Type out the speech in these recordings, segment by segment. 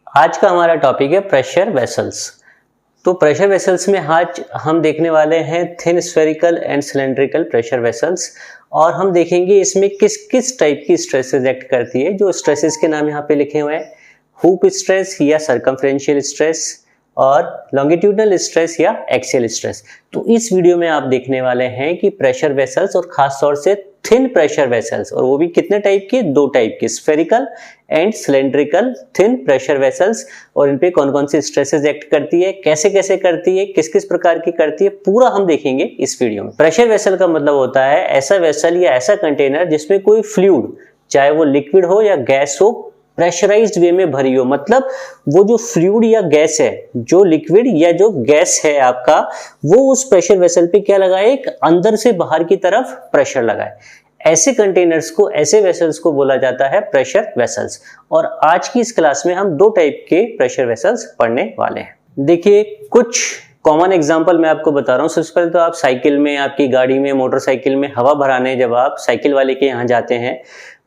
आज का हमारा टॉपिक है प्रेशर वेसल्स। तो प्रेशर वेसल्स में आज हम देखने वाले हैं thin spherical and cylindrical pressure vessels, और हम देखेंगे इसमें किस किस टाइप की स्ट्रेसेस एक्ट करती है। जो स्ट्रेसेस के नाम यहाँ पे लिखे हुए हैं, हुप स्ट्रेस या सर्कमफ्रेंशियल स्ट्रेस, और लॉन्गिट्यूडनल स्ट्रेस या एक्सियल स्ट्रेस। तो इस वीडियो में आप देखने वाले हैं कि प्रेशर वेसल्स और खास तौर से थिन प्रेशर वेसल्स, और वो भी कितने टाइप के, दो टाइप के, spherical and cylindrical thin pressure vessels, और इन पे कौन कौन सी स्ट्रेसेस एक्ट करती है, कैसे कैसे करती है, किस किस प्रकार की करती है, पूरा हम देखेंगे इस वीडियो में। प्रेशर वेसल का मतलब होता है ऐसा वेसल या ऐसा कंटेनर जिसमें कोई फ्लूइड, चाहे वो लिक्विड हो या गैस हो, प्रेशराइज्ड वे में भरी हो। मतलब वो जो फ्लूइड या गैस है, जो लिक्विड या जो गैस है आपका, वो उस प्रेशर वेसल पे क्या लगाए, एक अंदर से बाहर की तरफ प्रेशर लगाए। ऐसे कंटेनर्स को, ऐसे वेसल्स को बोला जाता है प्रेशर वेसल्स। और आज की इस क्लास में हम दो टाइप के प्रेशर वेसल्स पढ़ने वाले हैं। देखिए, कुछ कॉमन एग्जांपल मैं आपको बता रहा हूँ। सबसे पहले तो आप साइकिल में, आपकी गाड़ी में, मोटरसाइकिल में हवा भराने जब आप साइकिल वाले के यहाँ जाते हैं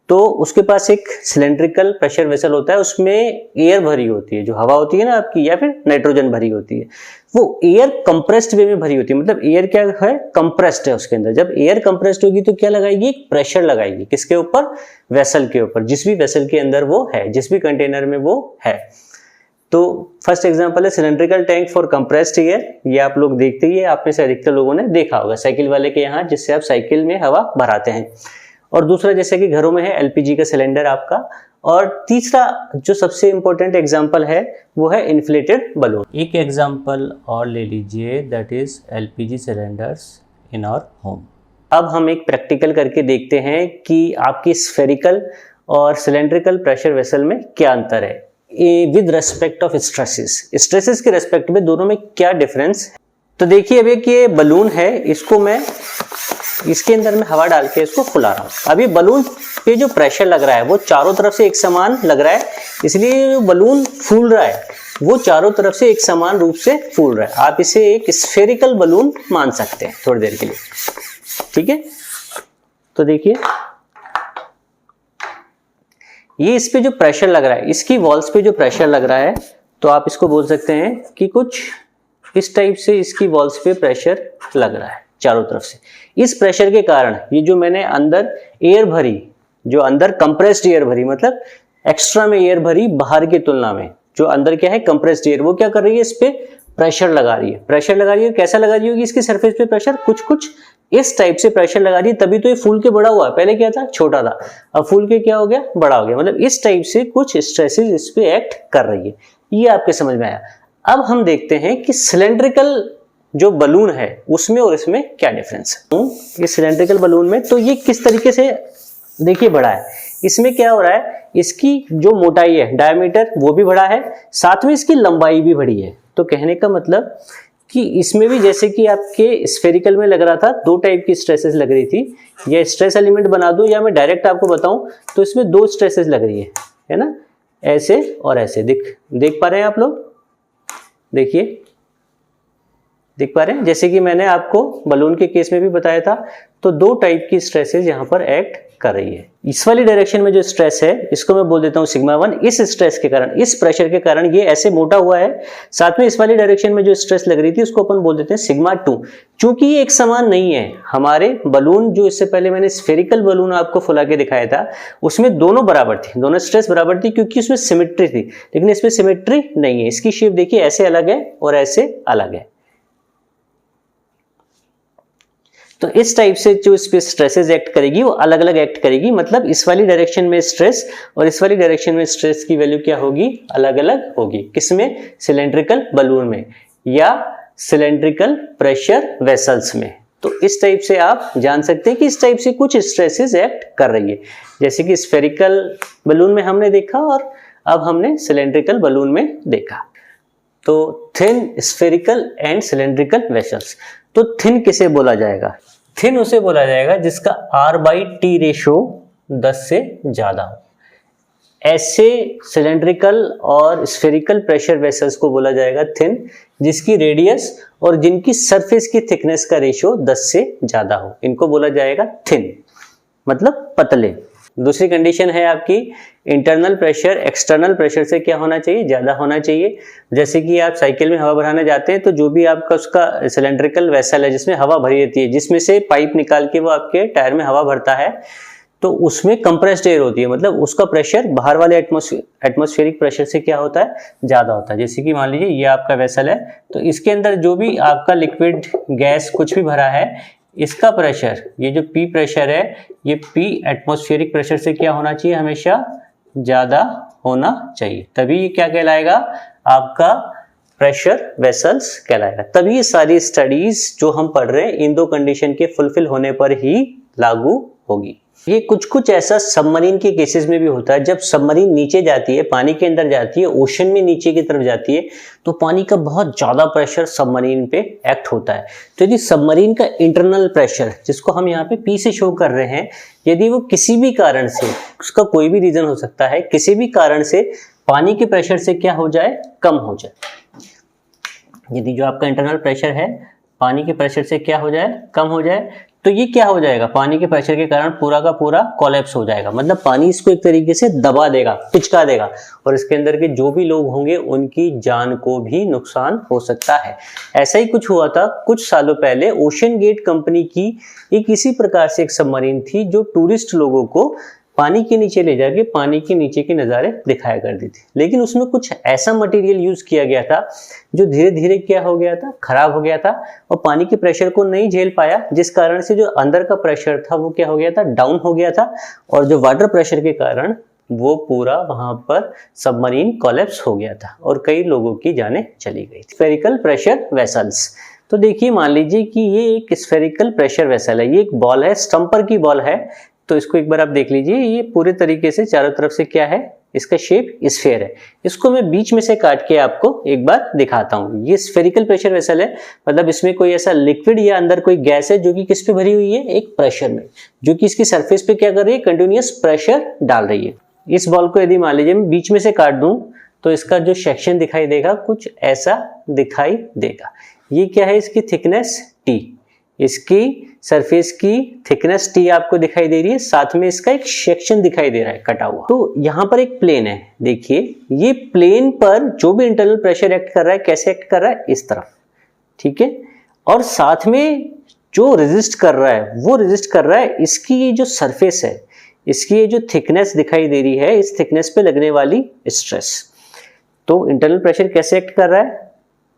तो उसके पास एक सिलेंड्रिकल प्रेशर वेसल होता है, उसमें एयर भरी होती है, जो हवा होती है ना आपकी, या फिर नाइट्रोजन भरी होती है। वो एयर कंप्रेस्ड वे में भरी होती है, मतलब एयर क्या है, कंप्रेस्ड है उसके अंदर। जब एयर कंप्रेस्ड होगी तो क्या लगाएगी, प्रेशर लगाएगी। किसके ऊपर, वेसल के ऊपर, जिस भी वेसल के अंदर वो है, जिस भी कंटेनर में वो है। तो फर्स्ट एग्जांपल है cylindrical tank for compressed air. ये आप लोग देखते ही है, आप में से अधिकतर लोगों ने देखा होगा साइकिल वाले के यहाँ, जिससे आप साइकिल में हवा भराते हैं। और दूसरा जैसे कि घरों में है एलपीजी का सिलेंडर आपका। और तीसरा जो सबसे इंपॉर्टेंट एग्जांपल है वो है इन्फ्लेटेड बलून। एक एग्जांपल और ले लीजिए, that is LPG cylinders in our home. अब हम एक प्रैक्टिकल करके देखते हैं कि आपकी स्फेरिकल और सिलेंड्रिकल प्रेशर वेसल में क्या अंतर है विद रेस्पेक्ट ऑफ स्ट्रेसेस के रेस्पेक्ट में, दोनों में क्या डिफरेंस है। तो देखिए, अब एक ये बलून है, इसको मैं इसके अंदर में हवा डाल के इसको फुला रहा हूँ। अभी बलून पे जो प्रेशर लग रहा है वो चारों तरफ से एक समान लग रहा है, इसलिए जो बलून फूल रहा है वो चारों तरफ से एक समान रूप से फूल रहा है। आप इसे एक स्फेरिकल बलून मान सकते हैं थोड़ी देर के लिए, ठीक है। तो देखिए, ये इस पे जो प्रेशर लग रहा है, इसकी वॉल्स पे जो प्रेशर लग रहा है, तो आप इसको बोल सकते हैं कि कुछ इस टाइप से इसकी वॉल्स पे प्रेशर लग रहा है चारों तरफ से। इस प्रेशर के कारण ये जो मैंने अंदर एयर भरी, जो अंदर कंप्रेस्ड एयर भरी, मतलब एक्स्ट्रा में एयर भरी बाहर की तुलना में, जो अंदर क्या है कंप्रेस्ड एयर, वो क्या कर रही है, इस पे प्रेशर लगा रही है। प्रेशर लगा रही है, कैसा लगा रही होगी, इसकी सरफेस पे प्रेशर कुछ कुछ इस टाइप से प्रेशर लगा रही है, तभी तो ये फूल के बड़ा हुआ। पहले क्या था, छोटा था, अब फूल के क्या हो गया, बड़ा हो गया। मतलब इस टाइप से कुछ स्ट्रेसेस इस पे एक्ट कर रही है। ये आपके समझ में आया। अब हम देखते हैं कि सिलेंड्रिकल जो बलून है उसमें और इसमें क्या डिफरेंस है। ये सिलेंड्रिकल बलून में तो ये किस तरीके से देखिए बड़ा है। इसमें क्या हो रहा है, इसकी जो मोटाई है, डायमीटर, वो भी बड़ा है, साथ में इसकी लंबाई भी बड़ी है। तो कहने का मतलब कि इसमें भी जैसे कि आपके स्फेरिकल में लग रहा था, दो टाइप की स्ट्रेसेस लग रही थी। या स्ट्रेस एलिमेंट बना दूं या मैं डायरेक्ट आपको बताऊं तो इसमें दो स्ट्रेसेस लग रही है ना, ऐसे और ऐसे। देख पा रहे हैं आप लोग, देखिए, देख पा रहे हैं। जैसे कि मैंने आपको बलून के केस में भी बताया था, तो दो टाइप की स्ट्रेसेस यहाँ पर एक्ट कर रही है। इस वाली डायरेक्शन में जो स्ट्रेस है, इसको मैं बोल देता हूँ सिग्मा 1। इस स्ट्रेस के कारण, इस प्रेशर के कारण ये ऐसे मोटा हुआ है। साथ में इस वाली डायरेक्शन में जो स्ट्रेस लग रही थी, उसको अपन बोल देते हैं सिग्मा 2। चूंकि ये एक समान नहीं है, हमारे बलून जो इससे पहले मैंने स्फेरिकल बलून आपको फुला के दिखाया था, उसमें दोनों बराबर थी, दोनों स्ट्रेस बराबर थी, क्योंकि उसमें सिमेट्री थी। लेकिन इसमें सिमेट्री नहीं है। इसकी शेप देखिए, ऐसे अलग है और ऐसे अलग है। तो इस टाइप से जो इस पे स्ट्रेसेस एक्ट करेगी वो अलग अलग एक्ट करेगी। मतलब इस वाली डायरेक्शन में स्ट्रेस और इस वाली डायरेक्शन में स्ट्रेस की वैल्यू क्या होगी, अलग अलग होगी। किसमें, सिलेंड्रिकल बलून में या सिलेंड्रिकल प्रेशर वेसल्स में। तो इस टाइप से आप जान सकते हैं कि इस टाइप से कुछ स्ट्रेसेस एक्ट कर रही है, जैसे कि स्फेरिकल बलून में हमने देखा और अब हमने सिलेंड्रिकल बलून में देखा। तो thin, spherical and cylindrical vessels. तो थिन किसे बोला जाएगा, थिन उसे बोला जाएगा जिसका R/T रेशो 10 से ज्यादा हो। ऐसे सिलेंड्रिकल और स्फेरिकल प्रेशर वेसल्स को बोला जाएगा थिन, जिसकी रेडियस और जिनकी सरफेस की थिकनेस का रेशो 10 से ज्यादा हो। इनको बोला जाएगा थिन, मतलब पतले। दूसरी कंडीशन है आपकी इंटरनल प्रेशर एक्सटर्नल प्रेशर से क्या होना चाहिए, ज़्यादा होना चाहिए। जैसे कि आप साइकिल में हवा भराने जाते हैं तो जो भी आपका उसका सिलेंड्रिकल वेसल है जिसमें हवा भरी रहती है, जिसमें से पाइप निकाल के वो आपके टायर में हवा भरता है, तो उसमें कंप्रेस्ड एयर होती है, मतलब उसका प्रेशर बाहर वाले एटमॉस्फेरिक प्रेशर से क्या होता है, ज़्यादा होता है। जैसे कि मान लीजिए ये आपका वेसल है, तो इसके अंदर जो भी आपका लिक्विड गैस कुछ भी भरा है, इसका प्रेशर, ये जो P प्रेशर है, ये P एटमॉस्फेरिक प्रेशर से क्या होना चाहिए, हमेशा ज़्यादा होना चाहिए, तभी ये क्या कहलाएगा, आपका प्रेशर वेसल्स कहलाएगा। तभी ये सारी स्टडीज जो हम पढ़ रहे हैं इन दो कंडीशन के फुलफिल होने पर ही लागू होगी। ये कुछ ऐसा सबमरीन के केसेस में भी होता है, जब सबमरीन नीचे जाती है, पानी के अंदर जाती है, ओशन में नीचे की तरफ जाती है, तो पानी का बहुत ज़्यादा प्रेशर सबमरीन पे एक्ट होता है। तो यदि सबमरीन का इंटरनल प्रेशर, जिसको हम यहाँ पे P से शो कर रहे हैं, यदि वो किसी भी कारण से, उसका कोई भी रीज़न हो सकता है, किसी भी कारण से पानी के प्रेशर से क्या हो जाए, कम हो जाए, यदि जो आपका इंटरनल प्रेशर है पानी के प्रेशर से क्या हो जाए, कम हो जाए, तो ये क्या हो जाएगा, पानी के प्रेशर के कारण पूरा का पूरा कोलैप्स हो जाएगा, मतलब पानी इसको एक तरीके से दबा देगा, पिचका देगा, और इसके अंदर के जो भी लोग होंगे उनकी जान को भी नुकसान हो सकता है। ऐसा ही कुछ हुआ था कुछ सालों पहले, ओशन गेट कंपनी की एक इसी प्रकार से एक सबमरीन थी जो टूरिस्ट लोगों को पानी के नीचे ले जाके पानी के नीचे के नज़ारे दिखाया करती थी, लेकिन उसमें कुछ ऐसा मटेरियल यूज किया गया था जो धीरे धीरे क्या हो गया था, खराब हो गया था, और पानी के प्रेशर को नहीं झेल पाया, जिस कारण से जो अंदर का प्रेशर था वो क्या हो गया था, डाउन हो गया था, और जो वाटर प्रेशर के कारण वो पूरा वहां पर सबमरीन कोलैप्स हो गया था और कई लोगों की जानें चली गई थी। स्फेरिकल प्रेशर वेसल्स, तो देखिए मान लीजिए कि ये एक स्फेरिकल प्रेशर वेसल है, ये एक बॉल है, स्टम्पर की बॉल है, तो इसको एक बार आप देख लीजिए, ये पूरे तरीके से चारों तरफ से क्या है, इसका शेप स्फेयर है। इसको मैं बीच में से काट के आपको एक बार दिखाता हूँ। ये स्फेरिकल प्रेशर वेसल है, मतलब इसमें कोई ऐसा लिक्विड या अंदर कोई गैस है जो कि किस पे भरी हुई है, एक प्रेशर में, जो कि इसकी सरफेस पे क्या कर रही है, कंटिन्यूअस प्रेशर डाल रही है। इस बॉल को यदि मान लीजिए मैं बीच में से काट दूं तो इसका जो सेक्शन दिखाई देगा कुछ ऐसा दिखाई देगा। ये क्या है, इसकी थिकनेस T, इसकी सरफेस की थिकनेस T आपको दिखाई दे रही है, साथ में इसका एक सेक्शन दिखाई दे रहा है कटा हुआ। तो यहाँ पर एक प्लेन है, देखिए ये प्लेन पर जो भी इंटरनल प्रेशर एक्ट कर रहा है, कैसे एक्ट कर रहा है, इस तरफ, ठीक है, और साथ में जो रेजिस्ट कर रहा है वो रेजिस्ट कर रहा है इसकी ये जो सरफेस है, इसकी ये जो थिकनेस दिखाई दे रही है, इस थिकनेस पे लगने वाली स्ट्रेस। तो इंटरनल प्रेशर कैसे एक्ट कर रहा है,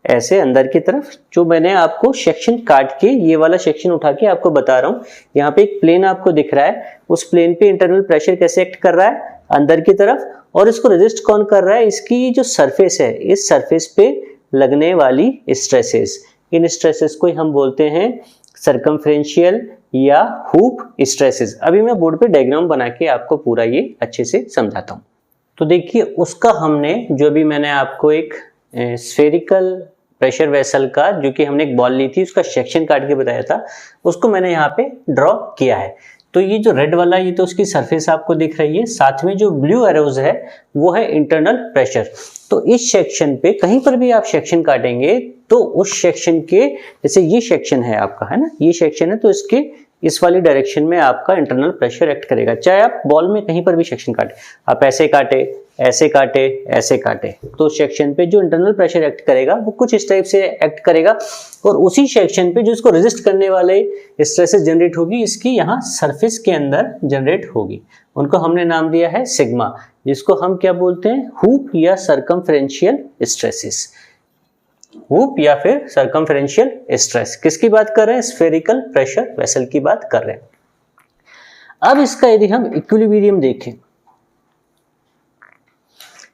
ऐसे अंदर की तरफ, जो मैंने आपको सेक्शन काट के ये वाला सेक्शन उठा के आपको बता रहा हूँ। यहाँ पे एक प्लेन आपको दिख रहा है, उस प्लेन पे इंटरनल प्रेशर कैसे एक्ट कर रहा है, अंदर की तरफ, और इसको रेजिस्ट कौन कर रहा है, इसकी जो सरफेस है, इस सरफेस पे लगने वाली स्ट्रेसेस। इन स्ट्रेसेस को हम बोलते हैं सर्कमफ्रेंशियल या हुप स्ट्रेसेस। अभी मैं बोर्ड पे डायग्राम बना के आपको पूरा ये अच्छे से समझाता हूँ। तो देखिए उसका हमने जो भी मैंने आपको एक स्फेरिकल प्रेशर वेसल का जो कि हमने एक बॉल ली थी उसका सेक्शन काट के बताया था, उसको मैंने यहाँ पे ड्रॉ किया है। तो ये जो रेड वाला ये तो उसकी सरफेस आपको दिख रही है, साथ में जो ब्लू एरोज है वो है इंटरनल प्रेशर। तो इस सेक्शन पे कहीं पर भी आप सेक्शन काटेंगे तो उस सेक्शन के, जैसे ये सेक्शन है आपका, है ना, ये सेक्शन है, तो इसके इस वाली डायरेक्शन में आपका इंटरनल प्रेशर एक्ट करेगा। चाहे आप बॉल में कहीं पर भी सेक्शन काटे, आप ऐसे काटे, ऐसे काटे, ऐसे काटे, तो सेक्शन पे जो इंटरनल प्रेशर एक्ट करेगा वो कुछ इस टाइप से एक्ट करेगा, और उसी सेक्शन पे जो इसको रेजिस्ट करने वाले स्ट्रेसेस जनरेट होगी, इसकी यहाँ सरफेस के अंदर जनरेट होगी। उनको हमने नाम दिया है सिग्मा, जिसको हम क्या बोलते हैं, हुप या सर्कमफ्रेंशियल स्ट्रेसेस। हुप या फिर सर्कमफ्रेंशियल स्ट्रेस किसकी बात कर रहे हैं, स्फेरिकल प्रेशर वेसल की बात कर रहे हैं। अब इसका यदि हम इक्विलिब्रियम देखें,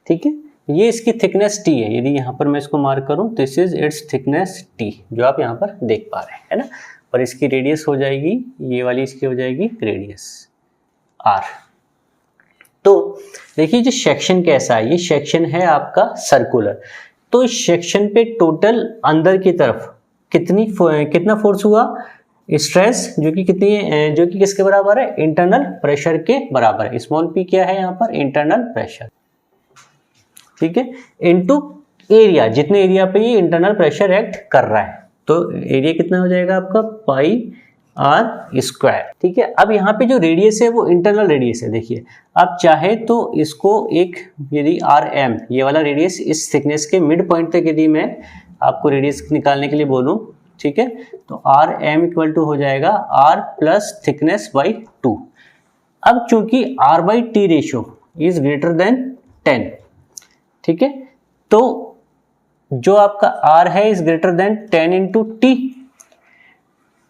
ठीक है, ये इसकी थिकनेस T है, यदि यहाँ पर मैं इसको मार्क करूं, this is it's thickness T, जो आप यहाँ पर देख पा रहे हैं, है ना, और इसकी रेडियस हो जाएगी, ये वाली इसकी हो जाएगी रेडियस R। तो देखिए जो सेक्शन कैसा है, ये सेक्शन है आपका सर्कुलर, तो इस सेक्शन पे टोटल अंदर की तरफ कितना फोर्स हुआ, स्ट्रेस, जो कि कितनी, जो कि किसके बराबर है, इंटरनल प्रेशर के बराबर है। स्मॉल p क्या है यहाँ पर, इंटरनल प्रेशर, ठीक है, इनटू एरिया, जितने एरिया पे ये इंटरनल प्रेशर एक्ट कर रहा है, तो एरिया कितना हो जाएगा आपका, पाई आर स्क्वायर। ठीक है, अब यहाँ पे जो रेडियस है वो इंटरनल रेडियस है। देखिए आप चाहे तो इसको एक, यदि आर एम ये वाला रेडियस इस थिकनेस के मिड पॉइंट तक यदि मैं आपको रेडियस निकालने के लिए बोलूँ, ठीक है, तो आर एम इक्वल टू हो जाएगा आर प्लस थिकनेस बाई 2। अब चूंकि R by T ratio is greater than 10, ठीक है, तो जो आपका आर है is greater than 10 into T,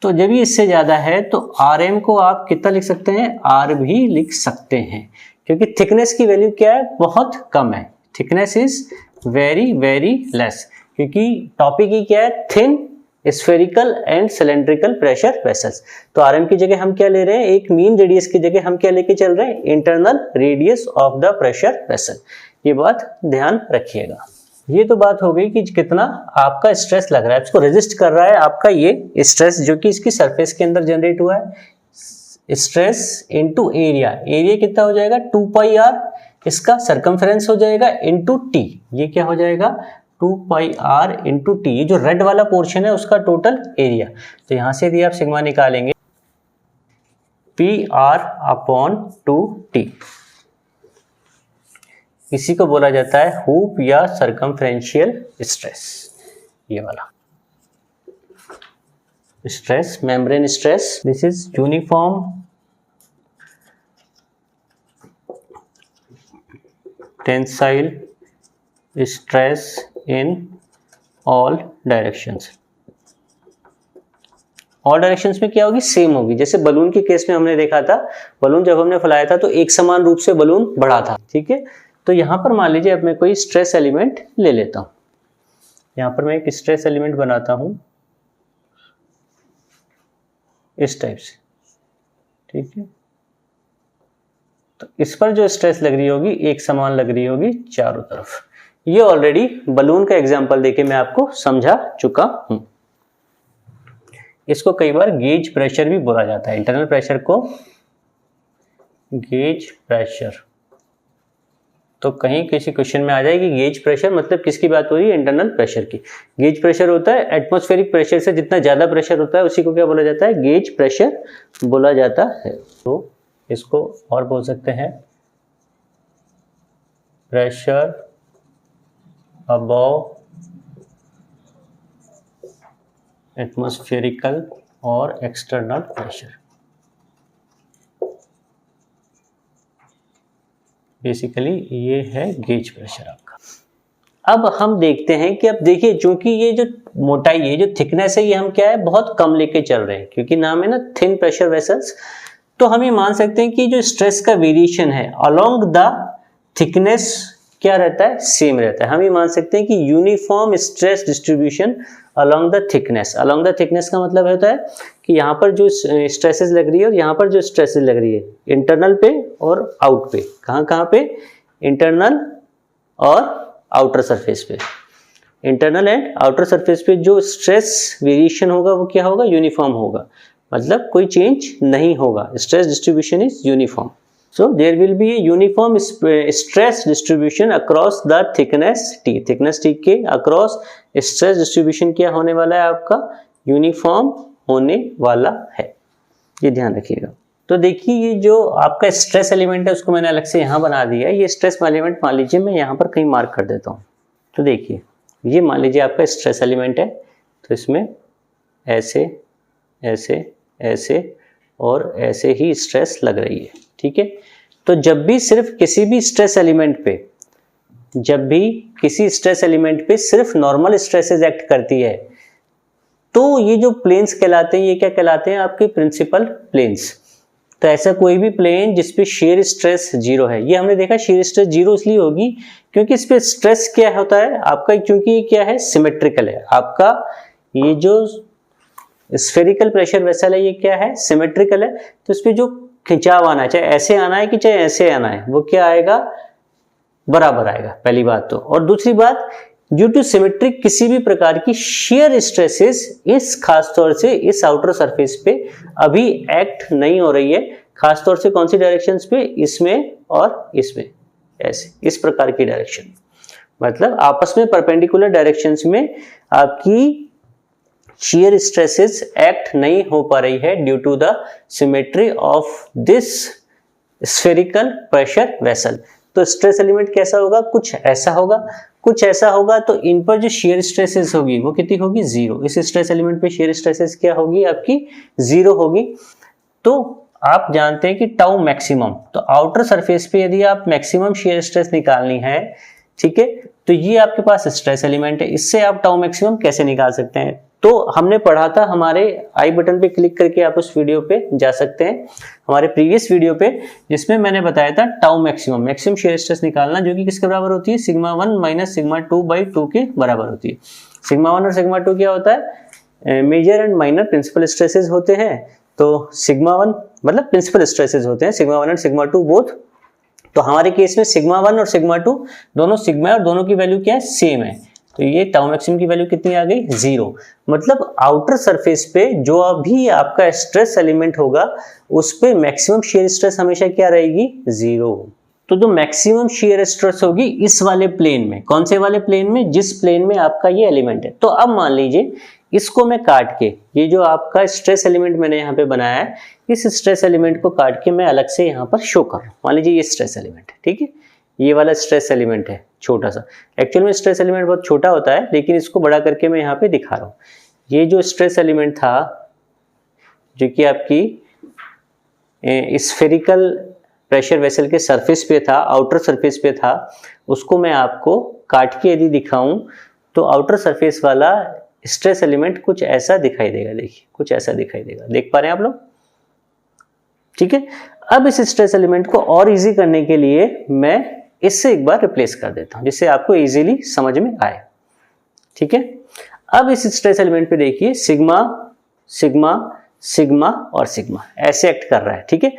तो जब ये इससे ज्यादा है तो आर एम को आप कितना लिख सकते हैं, आर भी लिख सकते हैं, क्योंकि थिकनेस की वैल्यू क्या है, बहुत कम है, thickness is very very less, क्योंकि टॉपिक ही क्या है, thin spherical and cylindrical pressure vessels. तो आर एम की जगह हम क्या ले रहे हैं, एक मीन रेडियस की जगह हम क्या लेके चल रहे हैं, internal radius of the pressure vessel. ये बात ध्यान रखिएगा। ये तो बात हो गई कि कितना आपका स्ट्रेस लग रहा है, इसको रेजिस्ट कर रहा है आपका ये स्ट्रेस जो कि इसकी सरफेस के अंदर जनरेट हुआ है। स्ट्रेस इनटू एरिया, एरिया कितना हो जाएगा 2 पाई आर, इसका सरकमफेरेंस हो जाएगा इनटू टी, ये क्या हो जाएगा 2 पाई आर इंटू टी। ये जो रेड वाला पोर्शन है उसका टोटल एरिया, तो यहां से यदि आप सिग्मा निकालेंगे पी आर अपॉन 2t, इसी को बोला जाता है हुप या सरकमफ्रेंशियल स्ट्रेस। ये वाला stress, membrane stress, this is uniform tensile stress in all directions. All directions में क्या होगी, सेम होगी। जैसे बलून के केस में हमने देखा था, बलून जब हमने फैलाया था तो एक समान रूप से बलून बढ़ा था, ठीक है। तो यहां पर मान लीजिए अब मैं कोई स्ट्रेस एलिमेंट ले लेता हूं, यहां पर मैं एक स्ट्रेस एलिमेंट बनाता हूं इस टाइप से, ठीक है। तो इस पर जो स्ट्रेस लग रही होगी एक समान लग रही होगी चारों तरफ। ये ऑलरेडी बलून का एग्जांपल देके मैं आपको समझा चुका हूं। इसको कई बार गेज प्रेशर भी बोला जाता है। इंटरनल प्रेशर को गेज प्रेशर, तो कहीं किसी क्वेश्चन में आ जाएगी गेज प्रेशर मतलब किसकी बात हो रही है, इंटरनल प्रेशर की। गेज प्रेशर होता है एटमॉस्फेरिक प्रेशर से जितना ज्यादा प्रेशर होता है उसी को क्या बोला जाता है, गेज प्रेशर बोला जाता है। तो इसको और बोल सकते हैं प्रेशर अबव एटमॉस्फेरिकल और एक्सटर्नल प्रेशर। बेसिकली ये है गेज प्रेशर आपका। अब हम देखते हैं कि अब देखिए चूंकि ये जो मोटाई है, जो थिकनेस है, ये हम क्या है बहुत कम लेके चल रहे हैं, क्योंकि नाम है ना थिन प्रेशर वेसल्स। तो हम ये मान सकते हैं कि जो स्ट्रेस का वेरिएशन है अलोंग द थिकनेस क्या रहता है, सेम रहता है। हम ये मान सकते हैं कि uniform stress distribution along the thickness. Along the thickness का मतलब होता है कि यहाँ पर जो स्ट्रेसेस लग रही है और यहाँ पर जो स्ट्रेसेस लग रही है इंटरनल पे और आउट पे, कहाँ पे, इंटरनल और आउटर सरफेस पे, इंटरनल एंड आउटर सरफेस पे जो स्ट्रेस वेरिएशन होगा वो क्या होगा, यूनिफॉर्म होगा, मतलब कोई चेंज नहीं होगा। Stress distribution is uniform. So there will be a uniform stress distribution across the thickness T. thickness T के across stress distribution क्या होने वाला है, आपका यूनिफॉर्म होने वाला है। ये ध्यान रखिएगा। तो देखिए ये जो आपका स्ट्रेस एलिमेंट है उसको मैंने अलग से यहाँ बना दिया है। ये स्ट्रेस एलिमेंट मान लीजिए मैं यहाँ पर कहीं मार्क कर देता हूँ। तो देखिए ये मान लीजिए आपका स्ट्रेस एलिमेंट है, तो इसमें ऐसे ऐसे ऐसे और ऐसे ही स्ट्रेस लग रही है, ठीक है। तो जब भी सिर्फ किसी भी स्ट्रेस एलिमेंट पे, जब भी किसी स्ट्रेस एलिमेंट पे सिर्फ नॉर्मल स्ट्रेसेस एक्ट करती है तो ये जो प्लेन्स कहलाते हैं, ये क्या कहलाते हैं, आपके प्रिंसिपल प्लेन्स। तो ऐसा कोई भी प्लेन जिसपे शेयर स्ट्रेस जीरो है, ये हमने देखा शेयर स्ट्रेस जीरो इसलिए होगी क्योंकि इस पे स्ट्रेस क्या होता है आपका, क्योंकि ये क्या है, सिमेट्रिकल है। आपका ये जो स्फेरिकल प्रेशर वेसल है ये क्या है, सिमेट्रिकल है। तो इस पे जो खिंचाव आना है, चाहे ऐसे आना है कि चाहे ऐसे आना है, वो क्या आएगा, बराबर आएगा, पहली बात तो। और दूसरी बात, ड्यू टू सिमेट्रिक किसी भी प्रकार की शेयर स्ट्रेसेस इस खासतौर से इस आउटर सरफेस पे अभी एक्ट नहीं हो रही है। खासतौर से कौन सी डायरेक्शंस पे, इसमें और इसमें, ऐसे इस प्रकार की डायरेक्शन, मतलब आपस में परपेंडिकुलर डायरेक्शंस में आपकी shear stresses एक्ट नहीं हो पा रही है due to the symmetry of this spherical pressure vessel. तो स्ट्रेस एलिमेंट कैसा होगा, कुछ ऐसा होगा, कुछ ऐसा होगा। तो इन पर जो शेयर स्ट्रेसेस होगी वो कितनी होगी, जीरो। इस स्ट्रेस एलिमेंट पे शेयर स्ट्रेसेस क्या होगी आपकी, जीरो होगी। तो आप जानते हैं कि टाउ मैक्सिमम, तो आउटर सरफेस पे यदि आप मैक्सिमम शेयर स्ट्रेस निकालनी है, ठीक है, तो ये आपके पास स्ट्रेस एलिमेंट है, इससे आप टाउ मैक्सिमम कैसे निकाल सकते हैं। तो हमने पढ़ा था, हमारे आई बटन पे क्लिक करके आप उस वीडियो पे जा सकते हैं, हमारे प्रीवियस वीडियो पे, जिसमें मैंने बताया था tau maximum, maximum shear stress निकालना, जो कि किसके बराबर होती है, सिग्मा 1 माइनस सिग्मा 2 बाई 2 के बराबर होती है। सिग्मा 1 और सिग्मा 2 क्या होता है, major and minor principal stresses होते हैं। तो सिग्मा 1 मतलब प्रिंसिपल स्ट्रेसेस होते हैं, सिग्मा 1 एंड सिग्मा 2 बोथ। तो हमारे केस में सिग्मा 1 और सिग्मा 2 दोनों सिग्मा है और दोनों की वैल्यू क्या है, सेम है। तो ये टाउ मैक्सिमम की वैल्यू कितनी आ गई, जीरो। मतलब आउटर सरफेस पे जो अभी आपका स्ट्रेस एलिमेंट होगा उस पे मैक्सिमम शेयर स्ट्रेस हमेशा क्या रहेगी, जीरो। तो जो मैक्सिमम शेयर स्ट्रेस होगी इस वाले प्लेन में, कौन से वाले प्लेन में, जिस प्लेन में आपका ये एलिमेंट है। तो अब मान लीजिए इसको मैं काट के, ये जो आपका स्ट्रेस एलिमेंट मैंने यहाँ पे बनाया है, इस स्ट्रेस एलिमेंट को काट के मैं अलग से यहाँ पर शो कर रहा हूँ। मान लीजिए ये स्ट्रेस एलिमेंट है, ठीक है, ये वाला स्ट्रेस एलिमेंट है छोटा सा। एक्चुअल में स्ट्रेस एलिमेंट बहुत छोटा होता है, लेकिन इसको बड़ा करके मैं यहाँ पे दिखा रहा हूँ। ये जो स्ट्रेस एलिमेंट था, जो कि आपकी स्फेरिकल प्रेशर वेसल के सरफेस पे था, आउटर सरफेस पे था, उसको मैं आपको काट के यदि दिखाऊं तो आउटर सरफेस वाला स्ट्रेस एलिमेंट कुछ ऐसा दिखाई देगा। देखिए कुछ ऐसा दिखाई देगा, देख पा रहे हैं आप लोग, ठीक है। अब इस स्ट्रेस एलिमेंट को और इजी करने के लिए मैं इससे एक बार रिप्लेस कर देता हूं, जिससे आपको इजीली समझ में आए, ठीक है। अब इस स्ट्रेस एलिमेंट पे देखिए सिग्मा सिग्मा सिग्मा और सिग्मा ऐसे एक्ट कर रहा है, ठीक है।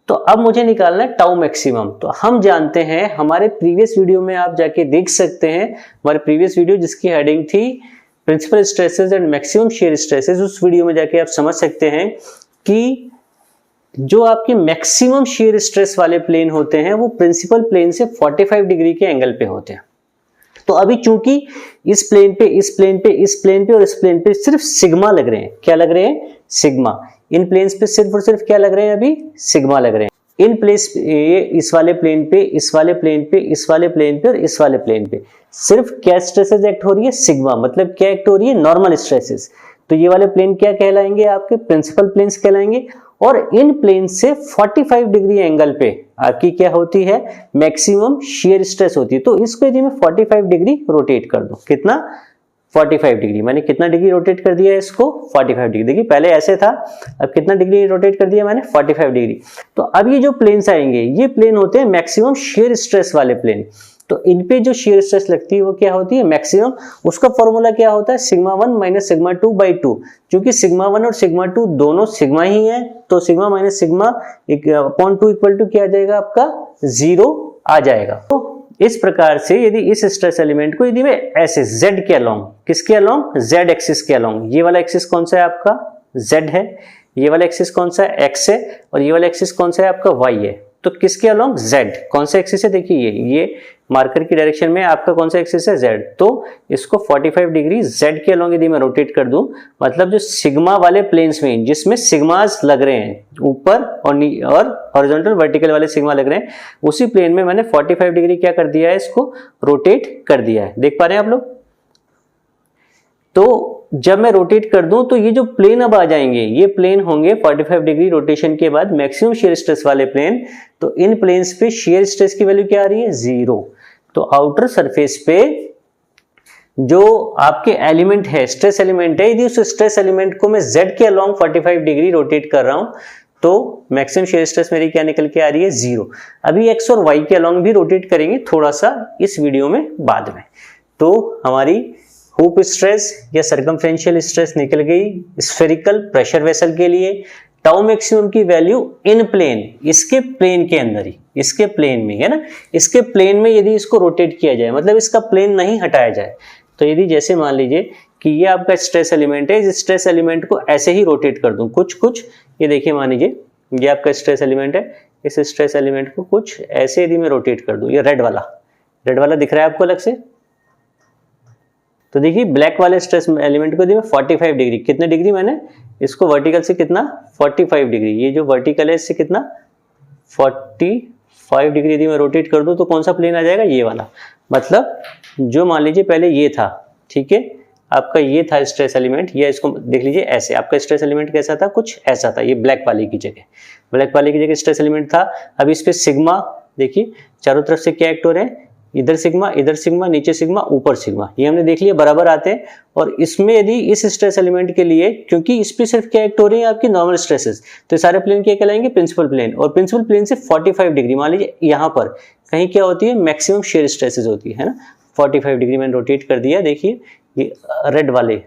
तो अब मुझे निकालना है टाउ मैक्सिमम। तो हम जानते हैं, हमारे प्रीवियस वीडियो में आप जाके देख सकते हैं, हमारे प्रीवियस वीडियो जिसकी हेडिंग थी principal stresses and maximum shear stresses, उस वीडियो में जाके आप समझ सकते हैं कि जो आपके मैक्सिमम शेयर स्ट्रेस वाले प्लेन होते हैं वो प्रिंसिपल प्लेन से 45 डिग्री के एंगल पे होते हैं। तो अभी चूंकि इस प्लेन पे, इस प्लेन पे, इस प्लेन पे और इस प्लेन पे सिर्फ सिग्मा लग रहे हैं, क्या लग रहे हैं, सिग्मा। इन प्लेन्स पे सिर्फ और सिर्फ क्या लग रहे हैं, अभी सिग्मा लग रहे हैं। इन प्लेस ये इस वाले प्लेन पे, इस वाले प्लेन पे, इस वाले प्लेन पे और इस वाले प्लेन पे सिर्फ क्या स्ट्रेसेस एक्ट हो रही है, सिग्मा। मतलब क्या एक्ट हो रही है, नॉर्मल स्ट्रेसेस। तो ये वाले प्लेन क्या कहलाएंगे, आपके प्रिंसिपल प्लेन्स कहलाएंगे। और इन प्लेन से 45 डिग्री एंगल पे आपकी क्या होती है, मैक्सिमम शेयर स्ट्रेस होती है। तो इसको यदि मैं 45 डिग्री रोटेट कर दूं, कितना, 45 डिग्री, मैंने कितना डिग्री रोटेट कर दिया है इसको, 45 डिग्री। देखिए पहले ऐसे था, अब कितना डिग्री रोटेट कर दिया मैंने, 45 डिग्री। तो अब ये जो प्लेन्स आएंगे, ये प्लेन होते हैं मैक्सिमम शेयर स्ट्रेस वाले प्लेन। तो इन पे जो शेयर स्ट्रेस लगती है वो क्या होती है, मैक्सिमम। उसका फॉर्मूला क्या होता है, सिग्मा 1 माइनस सिग्मा 2 बाई 2। क्योंकि सिग्मा 1 और सिग्मा 2 दोनों सिग्मा ही है, तो sigma minus sigma upon 2 equal to क्या आ जाएगा, आपका 0 आ जाएगा। तो इस प्रकार से यदि इस स्ट्रेस एलिमेंट को यदि मैं ऐसे z के अलोंग, किसके अलोंग, z एक्सिस के अलोंग, ये वाला एक्सिस कौन सा है आपका, z है, ये वाला एक्सिस कौन सा है, x है, और ये वाला एक्सिस कौन सा है आपका, y है। तो किसके अलोंग, z। कौन सा एक्सिस है, देखिए ये मार्कर की डायरेक्शन में आपका कौन सा एक्सिस है, z। तो इसको 45 डिग्री z के अलोंग यदि मैं रोटेट कर दूं, मतलब जो सिग्मा वाले प्लेन्स में जिसमें सिग्मास लग रहे हैं ऊपर और हॉरिजॉन्टल वर्टिकल वाले सिग्मा लग रहे हैं, उसी प्लेन में मैंने 45 डिग्री क्या कर दिया है, इसको रोटेट कर दिया है। देख पा रहे हैं आप लोग। तो जब मैं रोटेट कर दूं तो ये जो प्लेन अब आ जाएंगे, ये प्लेन होंगे 45 डिग्री रोटेशन के बाद मैक्सिमम शेयर स्ट्रेस वाले प्लेन। तो इन प्लेन्स पे शेयर स्ट्रेस की वैल्यू क्या आ रही है, 0। तो आउटर सरफेस पे जो आपके एलिमेंट है, स्ट्रेस एलिमेंट है, यदि उस स्ट्रेस एलिमेंट को मैं z के अलोंग 45 डिग्री रोटेट कर रहा हूं तो मैक्सिमम शेयर स्ट्रेस मेरी क्या निकल के आ रही है, 0। अभी x और y के अलोंग भी रोटेट करेंगे थोड़ा सा इस वीडियो में बाद में। तो हमारी हुप स्ट्रेस या सर्कमफ्रेंशियल स्ट्रेस निकल गई स्फेरिकल प्रेशर वेसल के लिए। टाउ मैक्सिमम की वैल्यू इन प्लेन, इसके प्लेन के अंदर ही, इसके प्लेन में है ना, इसके प्लेन में यदि इसको रोटेट किया जाए, मतलब इसका प्लेन नहीं हटाया जाए, तो यदि जैसे मान लीजिए कि ये आपका स्ट्रेस एलिमेंट है, इस स्ट्रेस एलिमेंट को ऐसे ही रोटेट कर दूं कुछ, ये देखिए मान लीजिए ये आपका स्ट्रेस एलिमेंट है, इस स्ट्रेस एलिमेंट को कुछ ऐसे यदि मैं रोटेट कर दूं, ये रेड वाला दिख रहा है आपको अलग से, तो देखिए ब्लैक वाले स्ट्रेस एलिमेंट को दिया 45 डिग्री, कितने डिग्री मैंने इसको वर्टिकल से कितना 45 डिग्री, ये जो वर्टिकल है इससे कितना 45 डिग्री यदि मैं रोटेट कर दूं तो कौन सा प्लेन आ जाएगा, ये वाला। मतलब जो मान लीजिए पहले ये था, ठीक है, आपका ये था स्ट्रेस एलिमेंट, या इसको देख लीजिए ऐसे, आपका स्ट्रेस एलिमेंट कैसा था, कुछ ऐसा था, ये ब्लैक वाले की जगह, ब्लैक वाले की जगह स्ट्रेस एलिमेंट था। अब इस पे सिग्मा, देखिए चारों तरफ से क्या एक्ट हो रहे हैं, इधर सिग्मा, नीचे सिग्मा, ऊपर सिग्मा, ये हमने देख लिया बराबर आते हैं। और इसमें यदि इस स्ट्रेस एलिमेंट के लिए, क्योंकि इस पे सिर्फ क्या एक्ट हो रही है आपकी नॉर्मल स्ट्रेसेस, तो सारे प्लेन क्या कहलाएंगे, प्रिंसिपल प्लेन। और प्रिंसिपल प्लेन से 45 डिग्री, मान लीजिए यहाँ पर कहीं क्या होती है, मैक्सिमम शेयर स्ट्रेसेस होती है ना। 45 डिग्री मैंने रोटेट कर दिया, देखिए ये रेड वाले,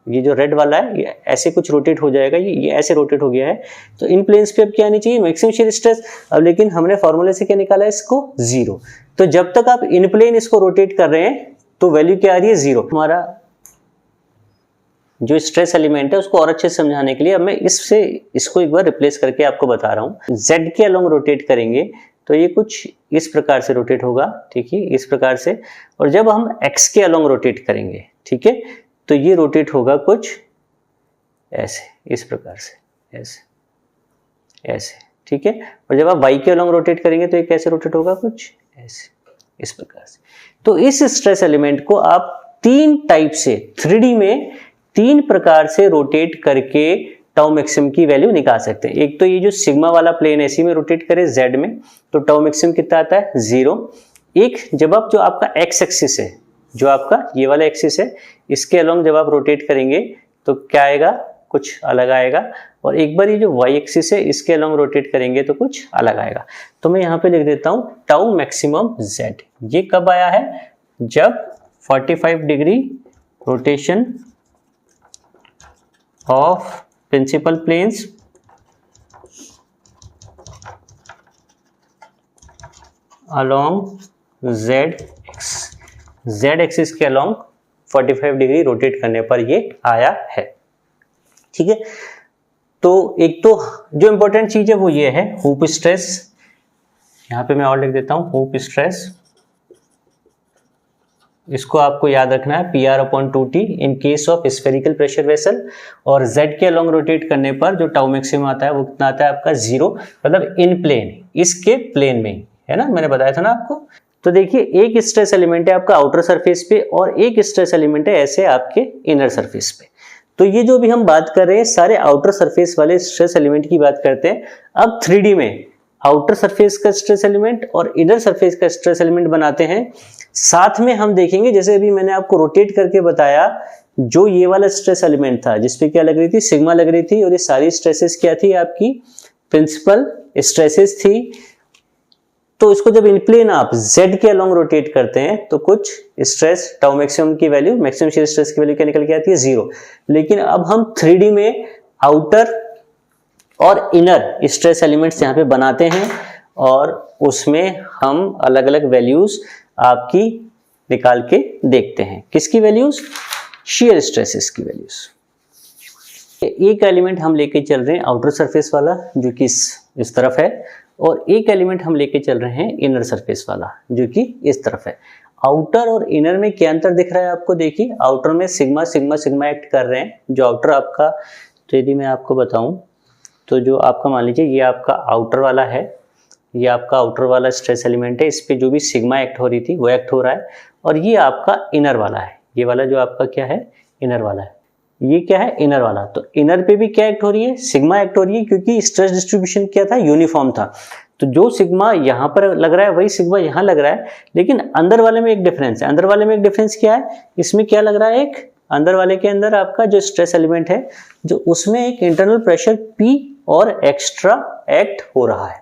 ये जो रेड वाला है ये ऐसे कुछ रोटेट हो जाएगा, ये ऐसे रोटेट हो गया है। तो इन प्लेन्स पे अब क्या आनी चाहिए, मैक्सिमम शेयर स्ट्रेस। अब लेकिन हमने फॉर्मूले से क्या निकाला है, इसको 0। तो जब तक आप इन प्लेन इसको रोटेट कर रहे हैं तो वैल्यू क्या आ रही है, 0। हमारा जो स्ट्रेस एलिमेंट है उसको और अच्छे से समझाने के लिए अब मैं इसको एक बार रिप्लेस करके आपको बता रहा हूँ। Z के अलोंग रोटेट करेंगे तो ये कुछ इस प्रकार से रोटेट होगा, ठीक है, इस प्रकार से। और जब हम X के अलोंग रोटेट करेंगे, ठीक है, तो ये रोटेट होगा कुछ ऐसे, इस प्रकार से, ऐसे, ठीक है। और जब आप Y के अलोंग रोटेट करेंगे तो ये कैसे रोटेट होगा, कुछ ऐसे, इस प्रकार से। तो इस स्ट्रेस एलिमेंट को आप 3 टाइप से 3D में 3 प्रकार से रोटेट करके टाउ मैक्सिमम की वैल्यू निकाल सकते हैं। एक तो ये जो सिग्मा वाला प्लेन ऐसी में रोटेट करे Z में, तो टाउ मैक्सिमम कितना आता है, 0। एक जब आप जो आपका X एक्सिस है, जो आपका ये वाला एक्सिस है, इसके अलोंग जब आप रोटेट करेंगे तो क्या आएगा, कुछ अलग आएगा। और एक बार ये जो Y एक्सिस है इसके अलोंग रोटेट करेंगे तो कुछ अलग आएगा। तो मैं यहाँ पे लिख देता हूँ टाउ मैक्सिमम Z। ये कब आया है, जब 45 degree rotation of principal planes along Z axis के अलोंग 45 डिग्री रोटेट करने पर ये आया है, ठीक है। तो एक तो जो इंपॉर्टेंट चीज है वो ये है हुप स्ट्रेस, यहाँ पे मैं और लिख देता हूँ हुप स्ट्रेस। इसको आपको याद रखना है PR/2T in case of spherical pressure vessel. और Z के अलोंग रोटेट करने पर जो टाउ मैक्सिमम आता है वो कितना आता है आपका, 0। मतलब इन प्लेन, इसके प्लेन में, है ना, मैंने बताया था ना आपको। तो देखिए एक स्ट्रेस एलिमेंट है आपका आउटर सरफेस पे और एक स्ट्रेस एलिमेंट है ऐसे आपके इनर सरफेस पे। तो ये जो भी हम बात कर रहे हैं सारे आउटर सरफेस वाले स्ट्रेस एलिमेंट की बात करते हैं। अब 3D में आउटर सरफेस का स्ट्रेस एलिमेंट और इनर सरफेस का स्ट्रेस एलिमेंट बनाते हैं। साथ में हम देखेंगे, जैसे अभी मैंने आपको रोटेट करके बताया, जो ये वाला स्ट्रेस एलिमेंट था जिसपे क्या लग रही थी, सिग्मा लग रही थी, और ये सारी स्ट्रेसेस क्या थी आपकी, प्रिंसिपल स्ट्रेसेस थी। तो इसको जब इन प्लेन आप Z के अलोंग रोटेट करते हैं तो कुछ स्ट्रेस टाउ मैक्सिमम की वैल्यू, मैक्सिमम शेयर स्ट्रेस की वैल्यू क्या निकल के आती है, 0। लेकिन अब हम 3D में आउटर और इनर स्ट्रेस एलिमेंट्स यहाँ पे बनाते हैं और उसमें हम अलग अलग वैल्यूज आपकी निकाल के देखते हैं। किसकी वैल्यूज, शेयर स्ट्रेसेस की वैल्यूज। एक एलिमेंट हम लेके चल रहे हैं आउटर सरफेस वाला जो कि इस तरफ है, और एक एलिमेंट हम लेके चल रहे हैं इनर सरफेस वाला जो कि इस तरफ है। आउटर और इनर में क्या अंतर दिख रहा है आपको, देखिए आउटर में सिग्मा सिग्मा सिग्मा एक्ट कर रहे हैं। जो आउटर आपका, तो यदि मैं आपको बताऊं तो जो आपका मान लीजिए ये आपका आउटर वाला है, ये आपका आउटर वाला स्ट्रेस एलिमेंट है, इस पे जो भी सिग्मा एक्ट हो रही थी वो एक्ट हो रहा है। और ये आपका इनर वाला है, ये वाला जो आपका क्या है, इनर वाला है, ये क्या है, इनर वाला। तो इनर पे भी क्या एक्ट हो रही है, सिग्मा एक्ट हो रही है, क्योंकि स्ट्रेस डिस्ट्रीब्यूशन क्या था, यूनिफॉर्म था। तो जो सिग्मा यहाँ पर लग रहा है वही सिग्मा यहाँ लग रहा है, लेकिन अंदर वाले में एक डिफरेंस है। अंदर वाले में एक डिफरेंस क्या है, इसमें क्या लग रहा है, एक अंदर वाले के अंदर आपका जो स्ट्रेस एलिमेंट है जो उसमें एक इंटरनल प्रेशर P और एक्स्ट्रा एक्ट हो रहा है।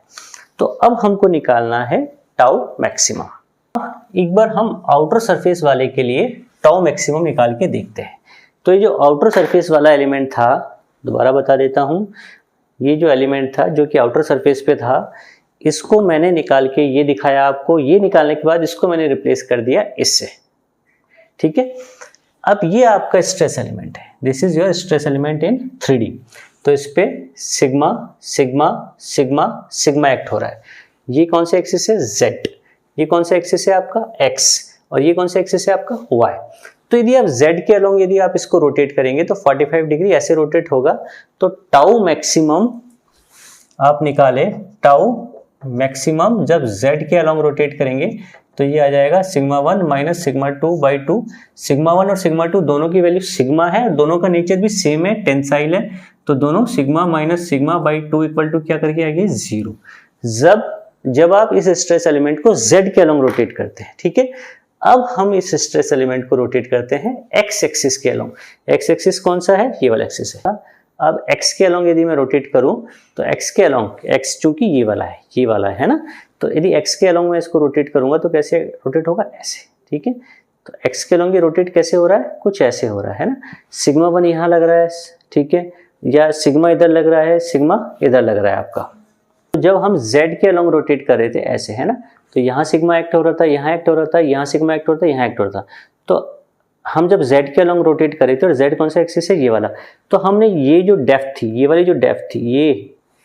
तो अब हमको निकालना है टाउ मैक्सिमम। एक बार हम आउटर सरफेस वाले के लिए टाउ मैक्सिमम निकाल के देखते हैं। तो ये जो आउटर सरफेस वाला एलिमेंट था, दोबारा बता देता हूं, ये जो एलिमेंट था जो कि आउटर सरफेस पे था, इसको मैंने निकाल के ये दिखाया आपको। ये निकालने के बाद इसको मैंने रिप्लेस कर दिया इससे, ठीक है। अब ये आपका स्ट्रेस एलिमेंट है, this is your stress element in 3D। तो इस पे sigma sigma sigma sigma act हो रहा है। ये कौन सा एक्सिस है, Z। ये कौन सा एक्सिस है आपका, X। और ये कौन सा एक्सिस है आपका, Y। तो यदि आप z के अलोंग यदि आप इसको रोटेट करेंगे तो 45 डिग्री ऐसे रोटेट होगा, तो टाउ मैक्सिमम आप निकाले, टाउ मैक्सिमम जब z के अलोंग रोटेट करेंगे तो ये आ जाएगा sigma 1 minus sigma 2 by 2। Sigma 1 और सिग्मा 2 दोनों की वैल्यू सिग्मा है, दोनों का नेचर भी सेम है, टेंसाइल है, तो दोनों sigma minus sigma by 2 equal to क्या करके आएगी 0। जब आप इस स्ट्रेस एलिमेंट को z के अलोंग रोटेट करते हैं, ठीक है। अब हम इस स्ट्रेस एलिमेंट को रोटेट करते हैं x एक्सिस के अलोंग। x एक्सिस कौन सा है, ये वाला एक्सिस है। अब x के अलोंग यदि मैं रोटेट करूं तो x के अलोंग, x चूंकि ये वाला है ना, तो यदि x के अलोंग मैं इसको रोटेट करूंगा तो कैसे रोटेट होगा, ऐसे, ठीक है। तो x के अलोंग ये रोटेट कैसे हो रहा है, कुछ ऐसे हो रहा है ना। सिग्मा 1 यहाँ लग रहा है, ठीक है, या सिग्मा इधर लग रहा है, सिग्मा इधर लग रहा है आपका। तो जब हम z के अलोंग रोटेट कर रहे थे ऐसे, है ना, तो यहाँ सिग्मा एक्ट हो रहा था, यहाँ एक्ट हो रहा था, यहाँ सिग्मा एक्ट हो रहा था, यहाँ एक्ट हो रहा था। तो हम जब z के अलोंग रोटेट कर रहे थे, और z कौन सा एक्सिस है, ये वाला, तो हमने ये जो डेप्थ थी, ये वाली जो डेप्थ थी,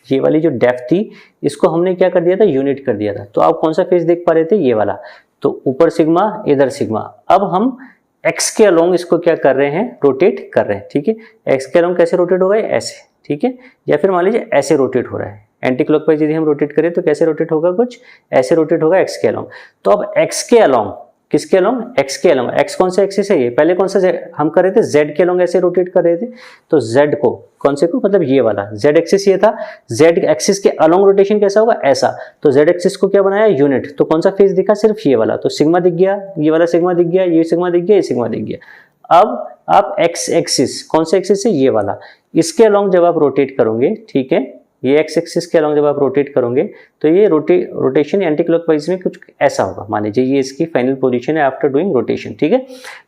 ये वाली जो डेप्थ थी, इसको हमने क्या कर दिया था, यूनिट कर दिया था। तो आप कौन सा फेस देख पा रहे थे, ये वाला, तो ऊपर सिग्मा इधर सिग्मा। अब हम x के अलोंग इसको क्या कर रहे हैं, रोटेट कर रहे हैं, ठीक है। x के अलोंग कैसे रोटेट होगा, ऐसे, ठीक है, या फिर मान लीजिए ऐसे रोटेट हो रहा है। एंटी क्लॉकवाइज यदि हम रोटेट करें तो कैसे रोटेट होगा, कुछ ऐसे रोटेट होगा x के अलोंग। तो अब x के अलोंग, किसके अलोंग, x के अलोंग, x कौन सा एक्सिस है, ये पहले कौन सा हम कर रहे थे, z के अलोंग ऐसे रोटेट कर रहे थे। तो z को, कौन से को, मतलब ये वाला z एक्सिस ये था, z एक्सिस के अलोंग रोटेशन कैसा होगा, ऐसा। तो z एक्सिस को क्या बनाया, यूनिट। तो कौन सा फेस दिखा, सिर्फ ये वाला, तो सिग्मा दिख गया, ये वाला सिग्मा दिख गया, ये सिग्मा दिख गया, ये सिग्मा दिख गया। अब आप x एक्सिस, कौन सा एक्सिस है, ये वाला, इसके अलोंग जब आप रोटेट करोगे, ठीक है, ये x एक्सिस के अलोंग जब आप रोटेट करोगे तो ये रोटेशन एंटी क्लॉकवाइज में कुछ ऐसा होगा। मान लीजिए ये इसकी फाइनल पोजीशन है आफ्टर डूइंग रोटेशन, ठीक है।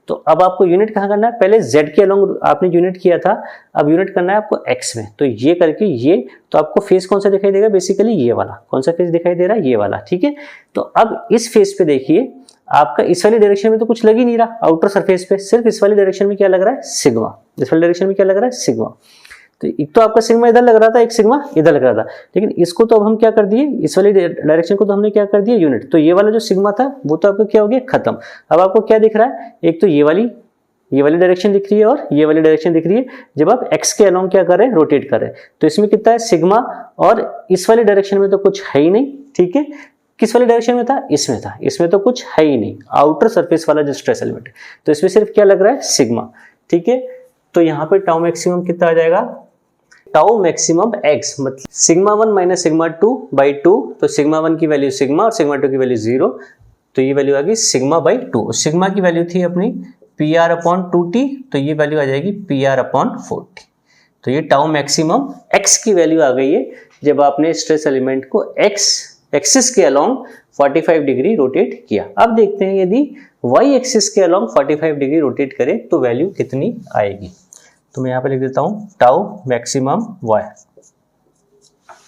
तो अब आपको यूनिट कहाँ करना है, पहले z के अलोंग आपने यूनिट किया था, अब यूनिट करना है आपको x में। तो ये करके ये, तो आपको फेस कौन सा दिखाई देगा, बेसिकली ये वाला। कौन सा फेस दिखाई दे रहा है, ये वाला, ठीक है। तो अब इस फेस पे देखिए, आपका इस वाली डायरेक्शन में तो कुछ लग ही नहीं रहा, आउटर सरफेस पे, सिर्फ इस वाली डायरेक्शन में क्या लग रहा है, सिग्मा। इस वाली डायरेक्शन में क्या लग रहा है, सिग्मा। तो एक तो आपका सिग्मा इधर लग रहा था, एक सिग्मा इधर लग रहा था, लेकिन इसको तो अब हम क्या कर दिए, इस वाली डायरेक्शन को तो हमने क्या कर दिया, यूनिट। तो ये वाला जो सिग्मा था वो तो आपका क्या हो गया, खत्म। अब आपको क्या दिख रहा है, एक तो ये वाली डायरेक्शन दिख रही है और ये वाली डायरेक्शन दिख रही है, जब आप x के अलोंग क्या कर रहे हैं, रोटेट कर रहे हैं। तो इसमें कितना है, सिग्मा, और इस वाली डायरेक्शन में तो कुछ है ही नहीं, ठीक है। किस वाली डायरेक्शन में था, इसमें था, इसमें तो कुछ है ही नहीं, आउटर सरफेस वाला जो स्ट्रेस एलिमेंट है, तो इसमें सिर्फ क्या लग रहा है, सिग्मा, ठीक है। तो यहाँ पे टाउ मैक्सिमम कितना आ जाएगा, टाउ मैक्सिमम x, मतलब सिग्मा 1 माइनस सिग्मा 2 बाई 2। तो सिग्मा 1 की वैल्यू सिग्मा और सिग्मा 2 की वैल्यू 0, तो ये वैल्यू आ गई सिग्मा बाई 2। सिग्मा की वैल्यू थी अपनी PR अपॉन 2t, तो ये वैल्यू आ जाएगी PR अपॉन 4t। तो ये टाउ मैक्सिमम x की वैल्यू आ गई है जब आपने स्ट्रेस एलिमेंट को x एक्सिस के अलोंग 45 डिग्री रोटेट किया। अब देखते हैं यदि y एक्सिस के अलोंग 45 डिग्री रोटेट करें तो वैल्यू कितनी आएगी। तो मैं यहाँ पे लिख देता हूँ टाउ मैक्सिमम